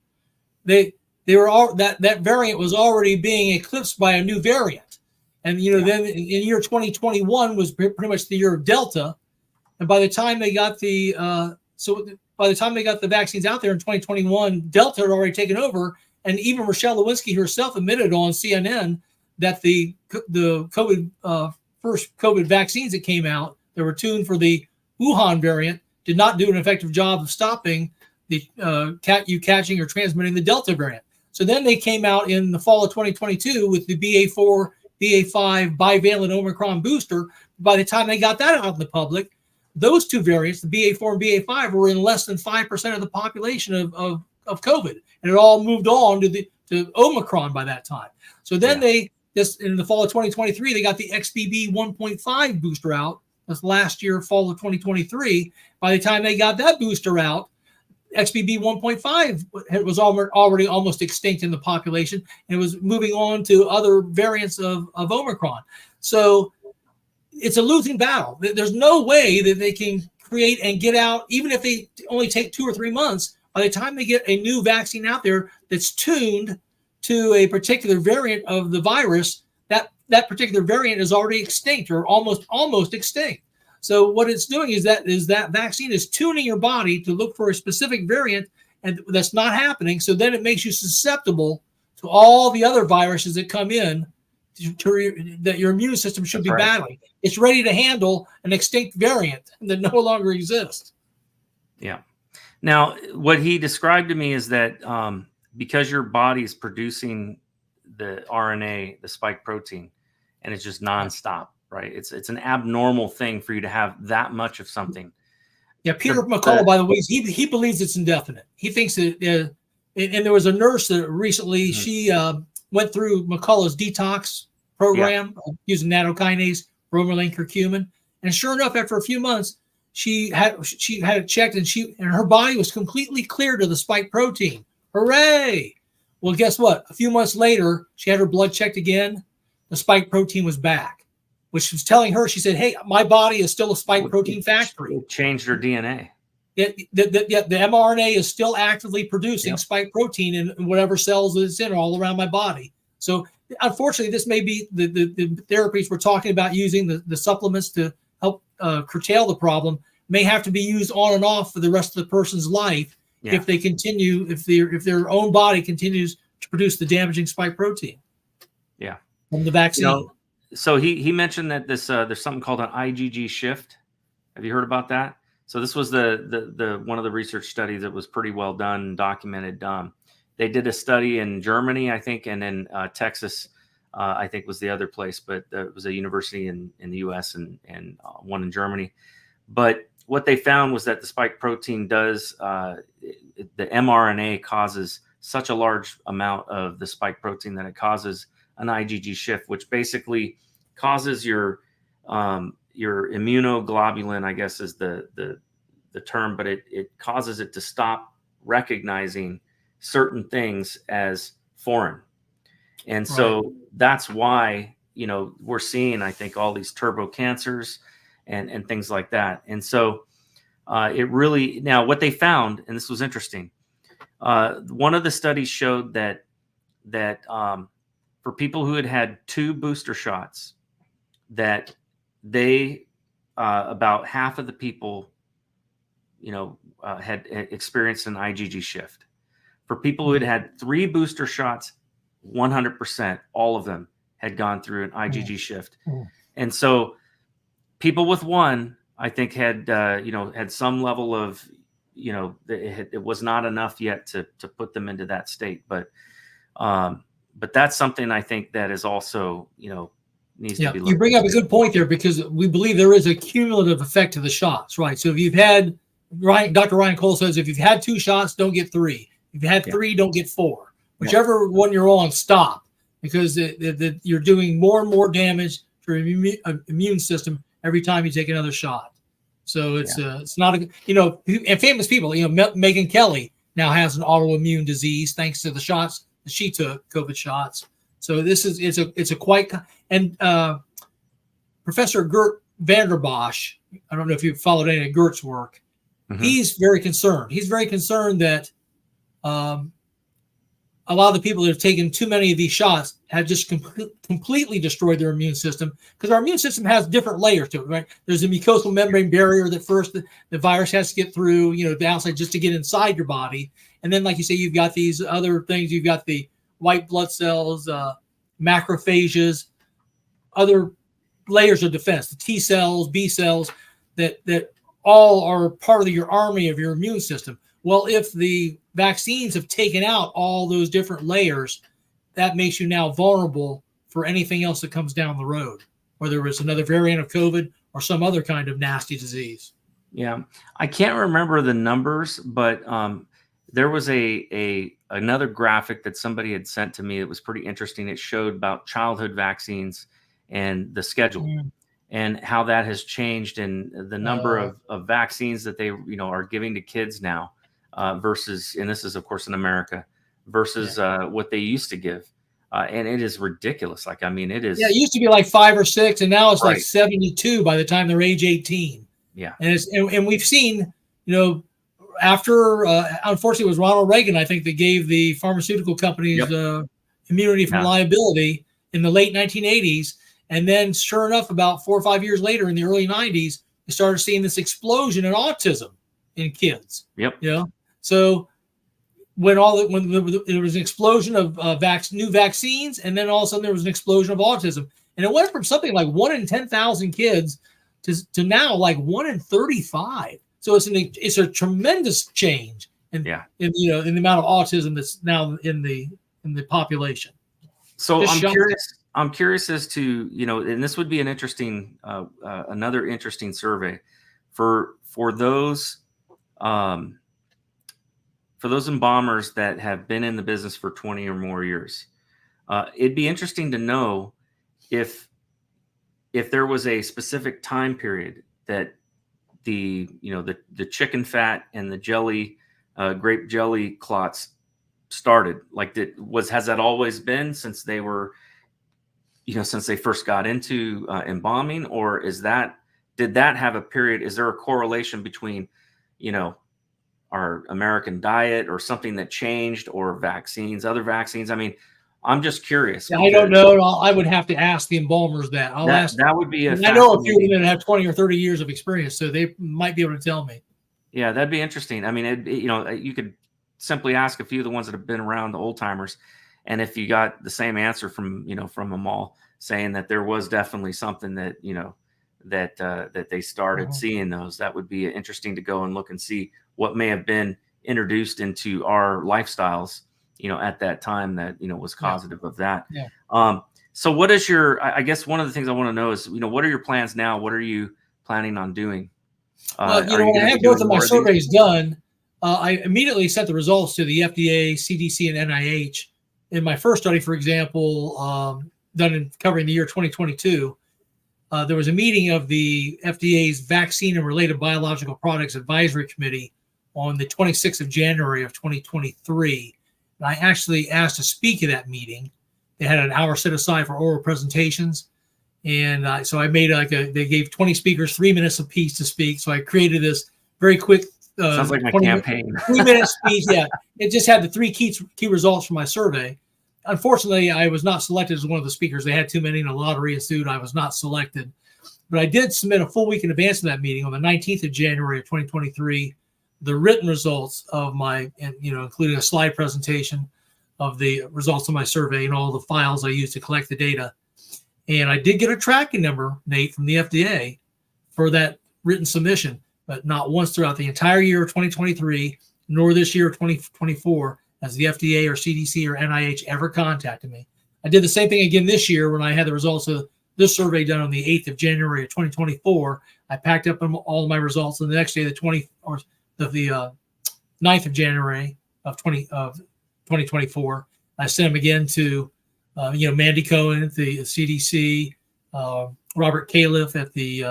S4: they were all that variant was already being eclipsed by a new variant. And then in year 2021 was pretty much the year of Delta. And by the time they got the vaccines out there in 2021, Delta had already taken over. And even Rochelle Lewinsky herself admitted on CNN that the COVID first COVID vaccines that came out that were tuned for the Wuhan variant did not do an effective job of stopping the you catching or transmitting the Delta variant. So then they came out in the fall of 2022 with the BA4 BA.5 bivalent Omicron booster. By the time they got that out in the public, those two variants, the BA.4 and BA.5, were in less than 5% of the population of COVID, and it all moved on to Omicron by that time. So then they just in the fall of 2023, they got the XBB 1.5 booster out. That's last year, fall of 2023. By the time they got that booster out, XBB 1.5 was already almost extinct in the population, and it was moving on to other variants of Omicron. So it's a losing battle. There's no way that they can create and get out, even if they only take 2 or 3 months. By the time they get a new vaccine out there that's tuned to a particular variant of the virus, that particular variant is already extinct or almost extinct. So what it's doing is that vaccine is tuning your body to look for a specific variant, and that's not happening. So then it makes you susceptible to all the other viruses that come in that your immune system should be battling. It's ready to handle an extinct variant that no longer exists.
S3: Yeah. Now, what he described to me is that because your body is producing the RNA, the spike protein, and it's just nonstop, right? It's an abnormal thing for you to have that much of something.
S4: Yeah, Peter McCullough, by the way, he believes it's indefinite. He thinks that, and there was a nurse that recently, she went through McCullough's detox program using nattokinase, bromelain curcumin, and sure enough, after a few months, she had it checked, and her body was completely cleared of the spike protein. Hooray! Well, guess what? A few months later, she had her blood checked again. The spike protein was back, which was telling her, she said, hey, my body is still a spike protein factory.
S3: It changed her DNA.
S4: The mRNA is still actively producing spike protein in whatever cells it's in all around my body. So unfortunately, this may be the therapies we're talking about using, the supplements to help curtail the problem, may have to be used on and off for the rest of the person's life if they continue, if their own body continues to produce the damaging spike protein.
S3: Yeah.
S4: From the vaccine.
S3: So he mentioned that there's something called an IgG shift. Have you heard about that? So this was the one of the research studies that was pretty well done, documented. They did a study in Germany, I think, and then Texas, I think was the other place, but it was a university in the U.S. and one in Germany. But what they found was that the spike protein does, the mRNA causes such a large amount of the spike protein that it causes an IgG shift, which basically causes your immunoglobulin, I guess is the term, but it causes it to stop recognizing certain things as foreign. And so that's why, we're seeing, I think, all these turbo cancers and things like that. And so it really, now what they found, and this was interesting, one of the studies showed that for people who had 2 booster shots, that they about half of the people, had experienced an IgG shift. For people who had 3 booster shots, 100%, all of them had gone through an IgG shift. And so people with 1, I think, had some level of, it was not enough yet to put them into that state. But that's something I think that is also, needs to be looked at.
S4: You bring up a good point there, because we believe there is a cumulative effect to the shots, right? So if you've had, Dr. Ryan Cole says, if you've had 2 shots, don't get 3. If you had 3, don't get 4. Whichever one you're on, stop, because you're doing more and more damage to your immune system every time you take another shot. So it's not a, and famous people, Megyn Kelly now has an autoimmune disease thanks to the shots that she took, COVID shots. So this is, it's a quite, and Professor Gert Vanderbosch, I don't know if you've followed any of Gert's work. He's very concerned. He's very concerned that a lot of the people that have taken too many of these shots have just completely destroyed their immune system, because our immune system has different layers to it, right? There's a mucosal membrane barrier that first the virus has to get through, the outside, just to get inside your body. And then, like you say, you've got these other things. You've got the white blood cells, macrophages, other layers of defense, the T cells, B cells, that all are part of your army of your immune system. Well, if the vaccines have taken out all those different layers, that makes you now vulnerable for anything else that comes down the road, whether it's another variant of COVID or some other kind of nasty disease.
S3: Yeah, I can't remember the numbers, but there was another graphic that somebody had sent to me. It was pretty interesting. It showed about childhood vaccines and the schedule and how that has changed, and the number of vaccines that they are giving to kids now versus, and this is of course in America, versus what they used to give. And it is ridiculous. Like, I mean, it is.
S4: Yeah, it used to be like 5 or 6, and now it's like 72 by the time they're age 18.
S3: Yeah.
S4: And we've seen, after, unfortunately, it was Ronald Reagan, I think, that gave the pharmaceutical companies immunity from liability in the late 1980s. And then, sure enough, about 4 or 5 years later, in the early 90s, we started seeing this explosion in autism in kids.
S3: Yep.
S4: So when there was an explosion of new vaccines, and then all of a sudden there was an explosion of autism, and it went from something like 1 in 10,000 kids to now like 1 in 35. So it's a tremendous change in the amount of autism that's now in the population.
S3: So I'm curious as to, and this would be an interesting another interesting survey for those embalmers that have been in the business for 20 or more years. It'd be interesting to know if there was a specific time period that the chicken fat and the jelly, grape jelly clots started. Like, has that always been since they were, since they first got into embalming, or did that have a period? Is there a correlation between, our American diet or something that changed, or vaccines, other vaccines? I mean, I'm just curious.
S4: I don't know. I would have to ask the embalmers that.
S3: That would be I
S4: know a few of them that have 20 or 30 years of experience, so they might be able to tell me.
S3: Yeah, that'd be interesting. I mean, you could simply ask a few of the ones that have been around, the old timers, and if you got the same answer from them all, saying that there was definitely something that that they started seeing those, that would be interesting to go and look and see what may have been introduced into our lifestyles, at that time that, was causative of that.
S4: Yeah.
S3: So what is I guess one of the things I want to know is, what are your plans now? What are you planning on doing?
S4: Well, when I had both of my surveys done, I immediately sent the results to the FDA, CDC, and NIH. In my first study, for example, done in covering the year 2022, there was a meeting of the FDA's Vaccine and Related Biological Products Advisory Committee on the 26th of January of 2023. And I actually asked to speak at that meeting. They had an hour set aside for oral presentations. And so I made they gave 20 speakers 3 minutes apiece to speak. So I created this very quick.
S3: Sounds like my campaign.
S4: 3-minute speech. Yeah. It just had the 3 key results from my survey. Unfortunately, I was not selected as one of the speakers. They had too many in a lottery ensued. I was not selected. But I did submit a full week in advance of that meeting on the 19th of January of 2023, the written results of including a slide presentation of the results of my survey and all the files I used to collect the data. And I did get a tracking number, Nate, from the FDA for that written submission, but not once throughout the entire year of 2023, nor this year of 2024, as the FDA or CDC or NIH ever contacted me. I did the same thing again this year when I had the results of this survey done on the 8th of January of 2024. I packed up all of my results, and the next day, the 9th of January of 2024, I sent them again to Mandy Cohen at the CDC, Robert Califf at the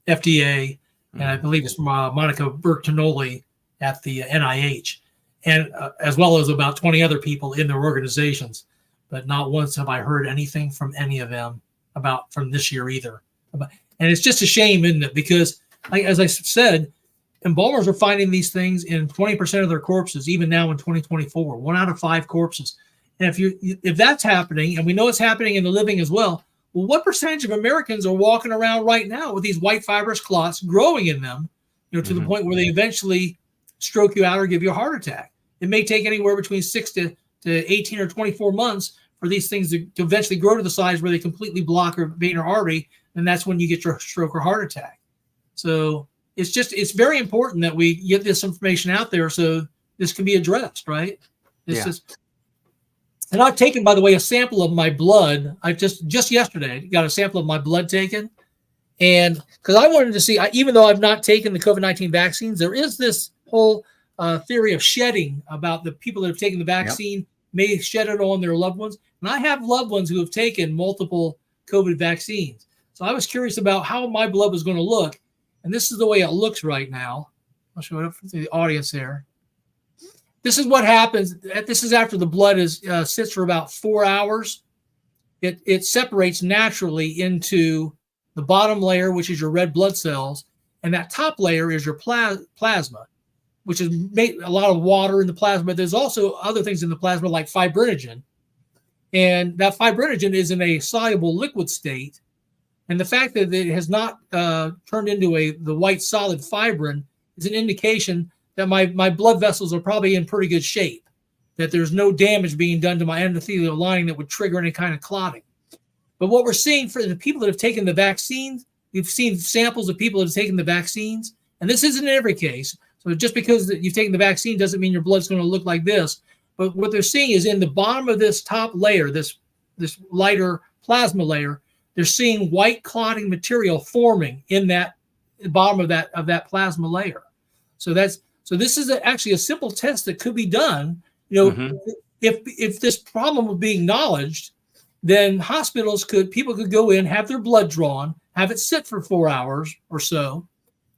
S4: FDA, and I believe it's Monica Bertinoli at the NIH, and as well as about 20 other people in their organizations. But not once have I heard anything from any of them from this year either. And it's just a shame, isn't it? Because, as I said, embalmers are finding these things in 20% of their corpses, even now in 2024, 1 out of 5 corpses. And if that's happening, and we know it's happening in the living as well, what percentage of Americans are walking around right now with these white fibrous clots growing in them, to the point where they eventually stroke you out or give you a heart attack? It may take anywhere between 6 to 18 or 24 months for these things to eventually grow to the size where they completely block a vein or artery, and that's when you get your stroke or heart attack. So it's very important that we get this information out there so this can be addressed, right? And I've taken, by the way, a sample of my blood. I just yesterday got a sample of my blood taken. And because I wanted to see, even though I've not taken the COVID-19 vaccines, there is this whole theory of shedding about the people that have taken the vaccine may shed it on their loved ones. And I have loved ones who have taken multiple COVID vaccines. So I was curious about how my blood was going to look. And this is the way it looks right now. I'll show it up for the audience there. This is what happens. This is after the blood sits for about 4 hours. It separates naturally into the bottom layer, which is your red blood cells, and that top layer is your plasma, which is a lot of water in the plasma. But there's also other things in the plasma like fibrinogen, and that fibrinogen is in a soluble liquid state. And the fact that it has not turned into the white solid fibrin is an indication that my blood vessels are probably in pretty good shape, that there's no damage being done to my endothelial lining that would trigger any kind of clotting. But what we're seeing for the people that have taken the vaccines, we've seen samples of people that have taken the vaccines, and this isn't in every case. So just because you've taken the vaccine doesn't mean your blood's going to look like this. But what they're seeing is in the bottom of this top layer, this lighter plasma layer, they're seeing white clotting material forming in that bottom of that plasma layer. So this is actually a simple test that could be done. If this problem would be acknowledged, then people could go in, have their blood drawn, have it sit for 4 hours or so,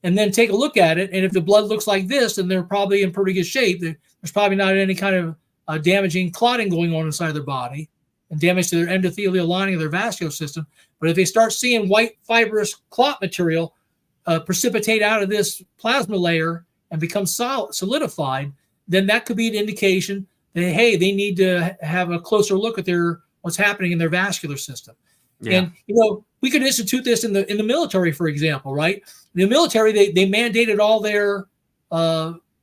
S4: and then take a look at it. And if the blood looks like this, then they're probably in pretty good shape. There's probably not any kind of damaging clotting going on inside their body and damage to their endothelial lining of their vascular system. But if they start seeing white fibrous clot material precipitate out of this plasma layer and become solidified, then that could be an indication that, hey, they need to have a closer look at what's happening in their vascular system. Yeah. And, we could institute this in the military, for example, right? In the military, they mandated all their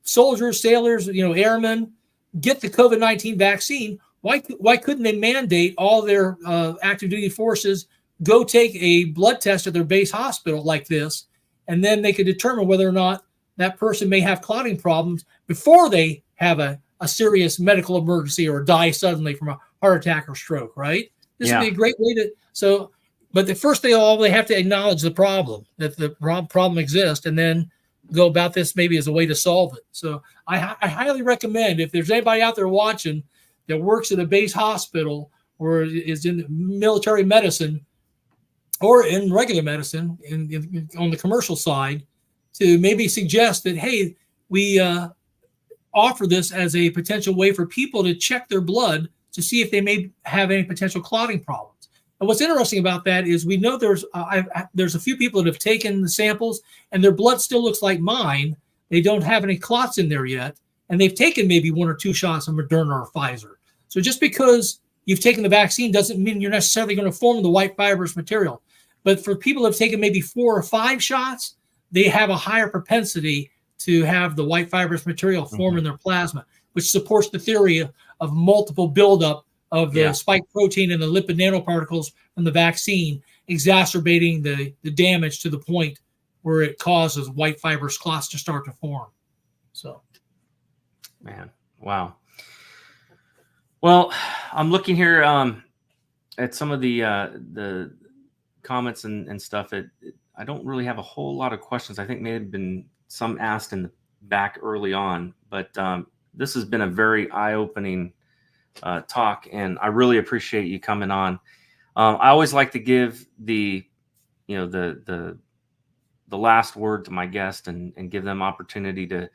S4: soldiers, sailors, airmen get the COVID-19 vaccine. Why couldn't they mandate all their active duty forces go take a blood test at their base hospital like this, and then they could determine whether or not that person may have clotting problems before they have a serious medical emergency or die suddenly from a heart attack or stroke, right? This would be a great way to, but the first they have to acknowledge the problem, that the problem exists, and then go about this maybe as a way to solve it. So I highly recommend, if there's anybody out there watching that works at a base hospital or is in military medicine or in regular medicine on the commercial side, to maybe suggest that, hey, we offer this as a potential way for people to check their blood to see if they may have any potential clotting problems. And what's interesting about that is we know there's a few people that have taken the samples and their blood still looks like mine. They don't have any clots in there yet, and they've taken maybe 1 or 2 shots of Moderna or Pfizer. So just because you've taken the vaccine doesn't mean you're necessarily going to form the white fibrous material. But for people that have taken maybe 4 or 5 shots, they have a higher propensity to have the white fibrous material form in their plasma, which supports the theory of multiple buildup of the spike protein and the lipid nanoparticles from the vaccine, exacerbating the damage to the point where it causes white fibrous clots to start to form. So,
S3: man, wow. Well, I'm looking here at some of the comments and stuff. I don't really have a whole lot of questions. I think may have been some asked in the back early on, but this has been a very eye-opening talk, and I really appreciate you coming on. I always like to give the last word to my guest and give them opportunity to,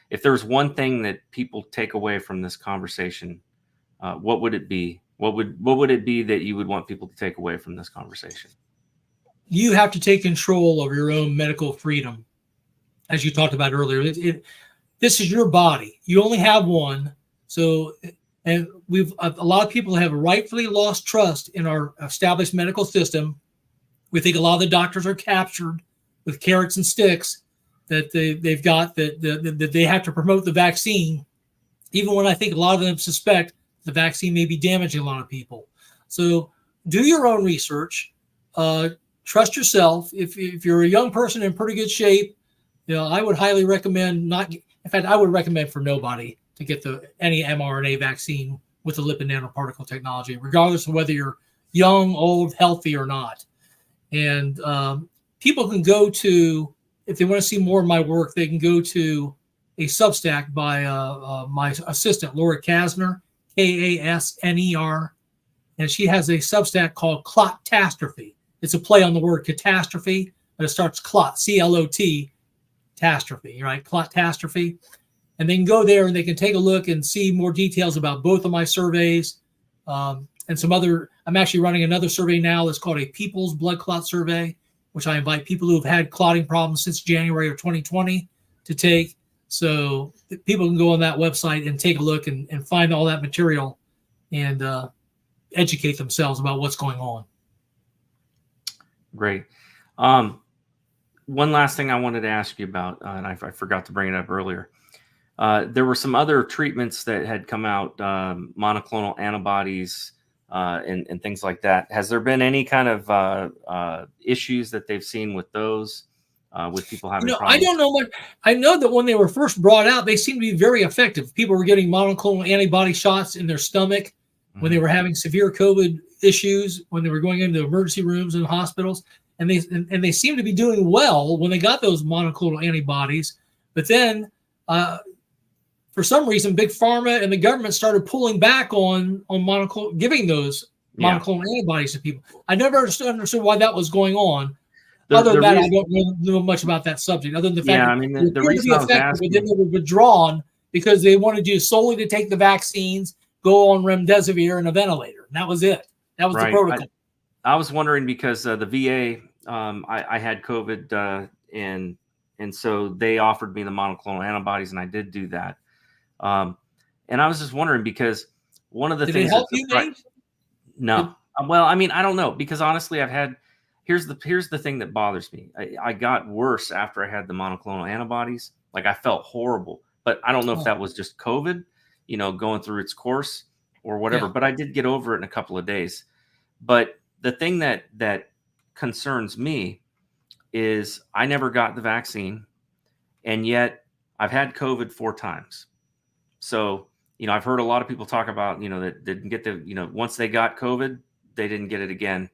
S3: if there's one thing that people take away from this conversation, what would it be? What would it be that you would want people to take away from this conversation?
S4: You have to take control of your own medical freedom. As you talked about earlier, this is your body. You only have one. So, and a lot of people have rightfully lost trust in our established medical system. We think a lot of the doctors are captured with carrots and sticks that they've got, that they have to promote the vaccine, even when I think a lot of them suspect the vaccine may be damaging a lot of people. So do your own research. Trust yourself. If you're a young person in pretty good shape, I would highly recommend I would recommend for nobody to get any mRNA vaccine with the lipid nanoparticle technology, regardless of whether you're young, old, healthy, or not. And people can go to, if they want to see more of my work, they can go to a Substack by my assistant, Laura Kasner, Kasner, and she has a Substack called Clotastrophe. It's a play on the word catastrophe, but it starts clot, C-L-O-T, catastrophe, right? Clotastrophe. And they can go there and they can take a look and see more details about both of my surveys and some other. I'm actually running another survey now that's called a People's Blood Clot Survey, which I invite people who have had clotting problems since January of 2020 to take. So people can go on that website and take a look and find all that material and educate themselves about what's going on.
S3: Great. One last thing I wanted to ask you about, and I forgot to bring it up earlier. There were some other treatments that had come out, monoclonal antibodies and things like that. Has there been any kind of issues that they've seen with those, with people having problems?
S4: I don't know much. I know that when they were first brought out, they seemed to be very effective. People were getting monoclonal antibody shots in their stomach when they were having severe COVID issues, when they were going into emergency rooms in hospitals. And they seemed to be doing well when they got those monoclonal antibodies. But then, for some reason, Big Pharma and the government started pulling back on giving those monoclonal antibodies to people. I never understood why that was going on. Other than that, I don't know much about that subject. Other than the fact that the reason I was asking, they were withdrawn because they wanted you solely to take the vaccines, go on remdesivir and a ventilator. And that was it. That was the protocol.
S3: I was wondering because the VA, I had COVID, and so they offered me the monoclonal antibodies, and I did do that. And I was just wondering because one of the things.
S4: Did it help you, Nate?
S3: No. Well, I mean, I don't know because honestly, here's the thing that bothers me. I got worse after I had the monoclonal antibodies. Like I felt horrible, but I don't know if that was just COVID, going through its course or whatever. Yeah. But I did get over it in a couple of days. But the thing that concerns me is I never got the vaccine, and yet I've had COVID 4 times. So, I've heard a lot of people talk about, that didn't get once they got COVID, they didn't get it again.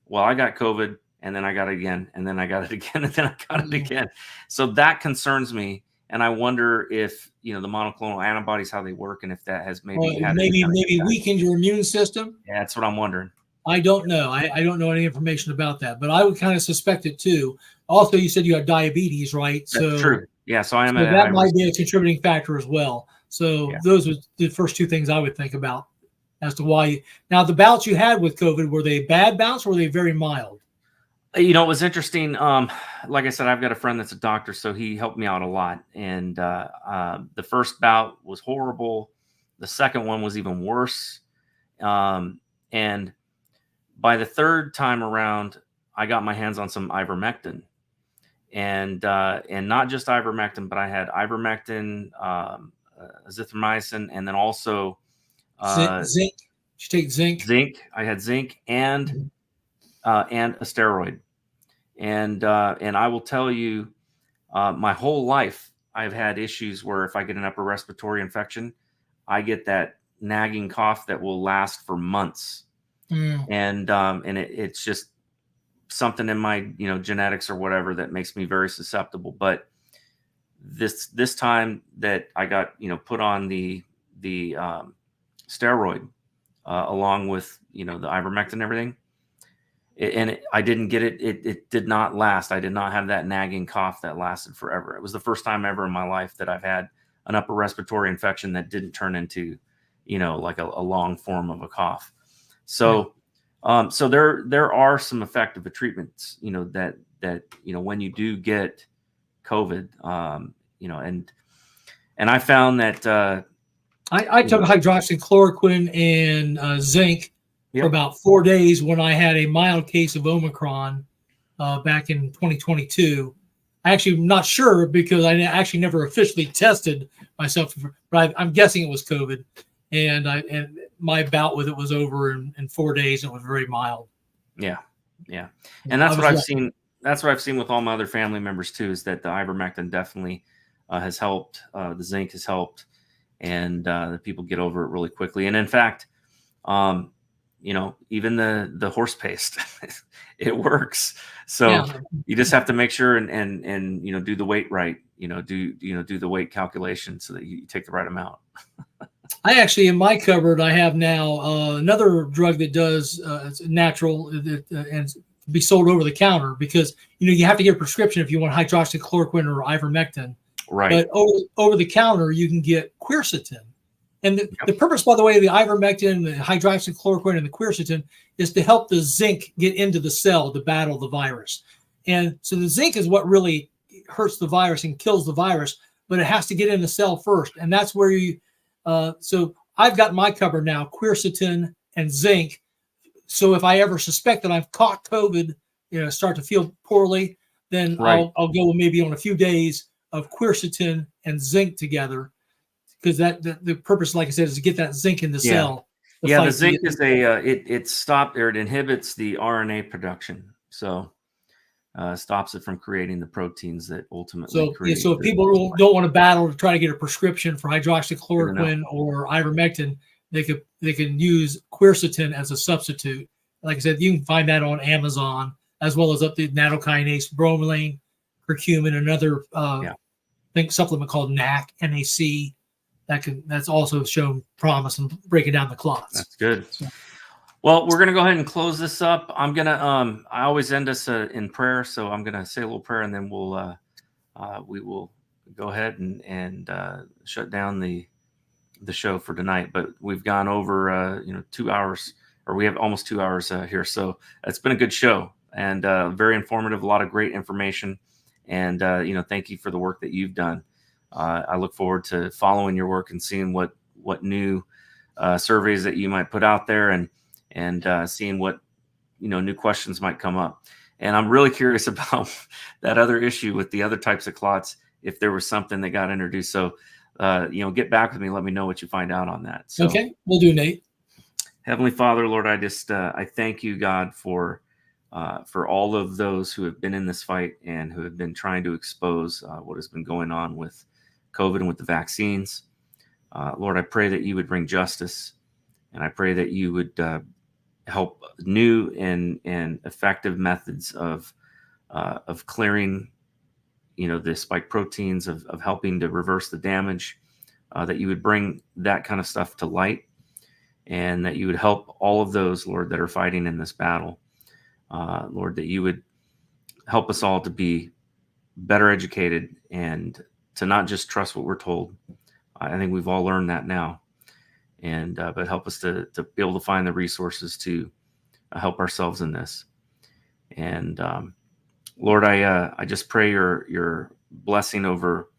S3: Well, I got COVID and then I got it again, and then I got it again, and then I got it again. So that concerns me. And I wonder if, the monoclonal antibodies, how they work, and if that has maybe
S4: weakened your immune system.
S3: Yeah, that's what I'm wondering.
S4: I don't know. I don't know any information about that, but I would kind of suspect it too. Also, you said you have diabetes, right?
S3: That's true. Yeah, so I am.
S4: So that might be a contributing factor as well. So those were the first 2 things I would think about as to why. Now, the bouts you had with COVID, were they bad bouts or were they very mild?
S3: It was interesting. Like I said, I've got a friend that's a doctor, so he helped me out a lot. And the first bout was horrible. The second one was even worse. And by the third time around, I got my hands on some ivermectin, and not just ivermectin, but I had ivermectin, azithromycin, and then also
S4: zinc. Did you take zinc?
S3: Zinc. I had zinc and a steroid, and I will tell you, my whole life I've had issues where if I get an upper respiratory infection, I get that nagging cough that will last for months. And it's just something in my genetics or whatever that makes me very susceptible. But this time that I got put on the steroid along with the ivermectin and everything, I didn't get it. It did not last. I did not have that nagging cough that lasted forever. It was the first time ever in my life that I've had an upper respiratory infection that didn't turn into like a long form of a cough. So, so there are some effective treatments, that when you do get COVID, and I found that
S4: I took hydroxychloroquine and zinc for about 4 days when I had a mild case of Omicron back in 2022. I actually am not sure because I actually never officially tested myself, but I'm guessing it was COVID. And my bout with it was over in 4 days, and it was very mild.
S3: Yeah. And that's what I've seen. That's what I've seen with all my other family members too, is that the ivermectin definitely has helped. The zinc has helped. and the people get over it really quickly. And in fact, even the horse paste, it works. So you just have to make sure and do the weight right. Do the weight calculation so that you take the right amount.
S4: I actually, in my cupboard, I have now another drug that does it's natural and be sold over the counter, because you have to get a prescription if you want hydroxychloroquine or ivermectin.
S3: Right.
S4: But over the counter, you can get quercetin. And the purpose, by the way, of the ivermectin, the hydroxychloroquine, and the quercetin is to help the zinc get into the cell to battle the virus. And so the zinc is what really hurts the virus and kills the virus, but it has to get in the cell first. And that's where so I've got in my cupboard now quercetin and zinc. So if I ever suspect that I've caught COVID, start to feel poorly, then I'll go maybe on a few days of quercetin and zinc together, because the purpose, like I said, is to get that zinc in the cell.
S3: The zinc is it inhibits the RNA production, so stops it from creating the proteins that ultimately create.
S4: So if people don't want to battle to try to get a prescription for hydroxychloroquine or ivermectin, they can use quercetin as a substitute. Like I said, you can find that on Amazon, as well as up the nattokinase, bromelain, curcumin, another supplement called NAC, NAC. That's also shown promise in breaking down the clots.
S3: That's good. Well, we're going to go ahead and close this up. I'm going to, I always end us in prayer. So I'm going to say a little prayer, and then we will go ahead and shut down the show for tonight. But we've gone over, 2 hours, or we have almost 2 hours here. So it's been a good show, and very informative, a lot of great information. And, thank you for the work that you've done. I look forward to following your work and seeing what new surveys that you might put out there, and seeing what new questions might come up. And I'm really curious about that other issue with the other types of clots, if there was something that got introduced. So get back with me, let me know what you find out on that. So,
S4: okay, we'll do, Nate.
S3: Heavenly Father, Lord, I just I thank you, God, for all of those who have been in this fight and who have been trying to expose what has been going on with COVID and with the vaccines. Lord, I pray that you would bring justice, and I pray that you would help new and effective methods of clearing, the spike proteins, of helping to reverse the damage, that you would bring that kind of stuff to light, and that you would help all of those, Lord, that are fighting in this battle. Lord, that you would help us all to be better educated and to not just trust what we're told. I think we've all learned that now. And but help us to be able to find the resources to help ourselves in this. And Lord, I just pray your blessing over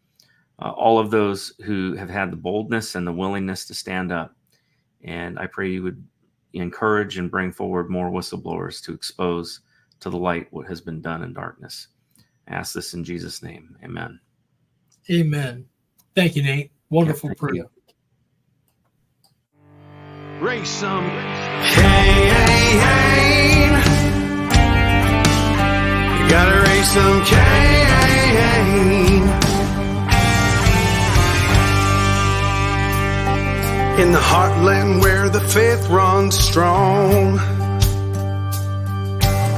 S3: all of those who have had the boldness and the willingness to stand up. And I pray you would encourage and bring forward more whistleblowers to expose to the light what has been done in darkness. I ask this in Jesus' name. Amen.
S4: Amen. Thank you, Nate. Wonderful prayer.
S3: You.
S2: Raise some cane. You gotta raise some cane. In the heartland where the faith runs strong,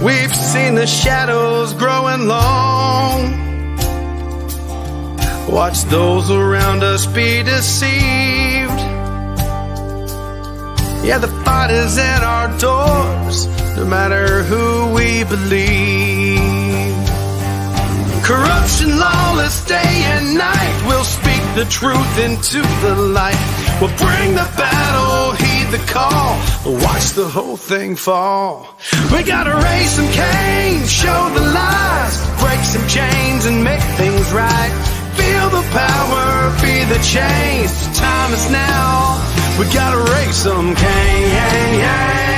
S2: we've seen the shadows growing long. Watch those around us be deceived. Yeah, the fight is at our doors, no matter who we believe. Corruption, lawless day and night, we'll speak the truth into the light. We'll bring the battle, heed the call, watch the whole thing fall. We gotta raise some cane, show the lies, break some chains and make things right. Feel the power, be the change, the time is now. We gotta raise some cane.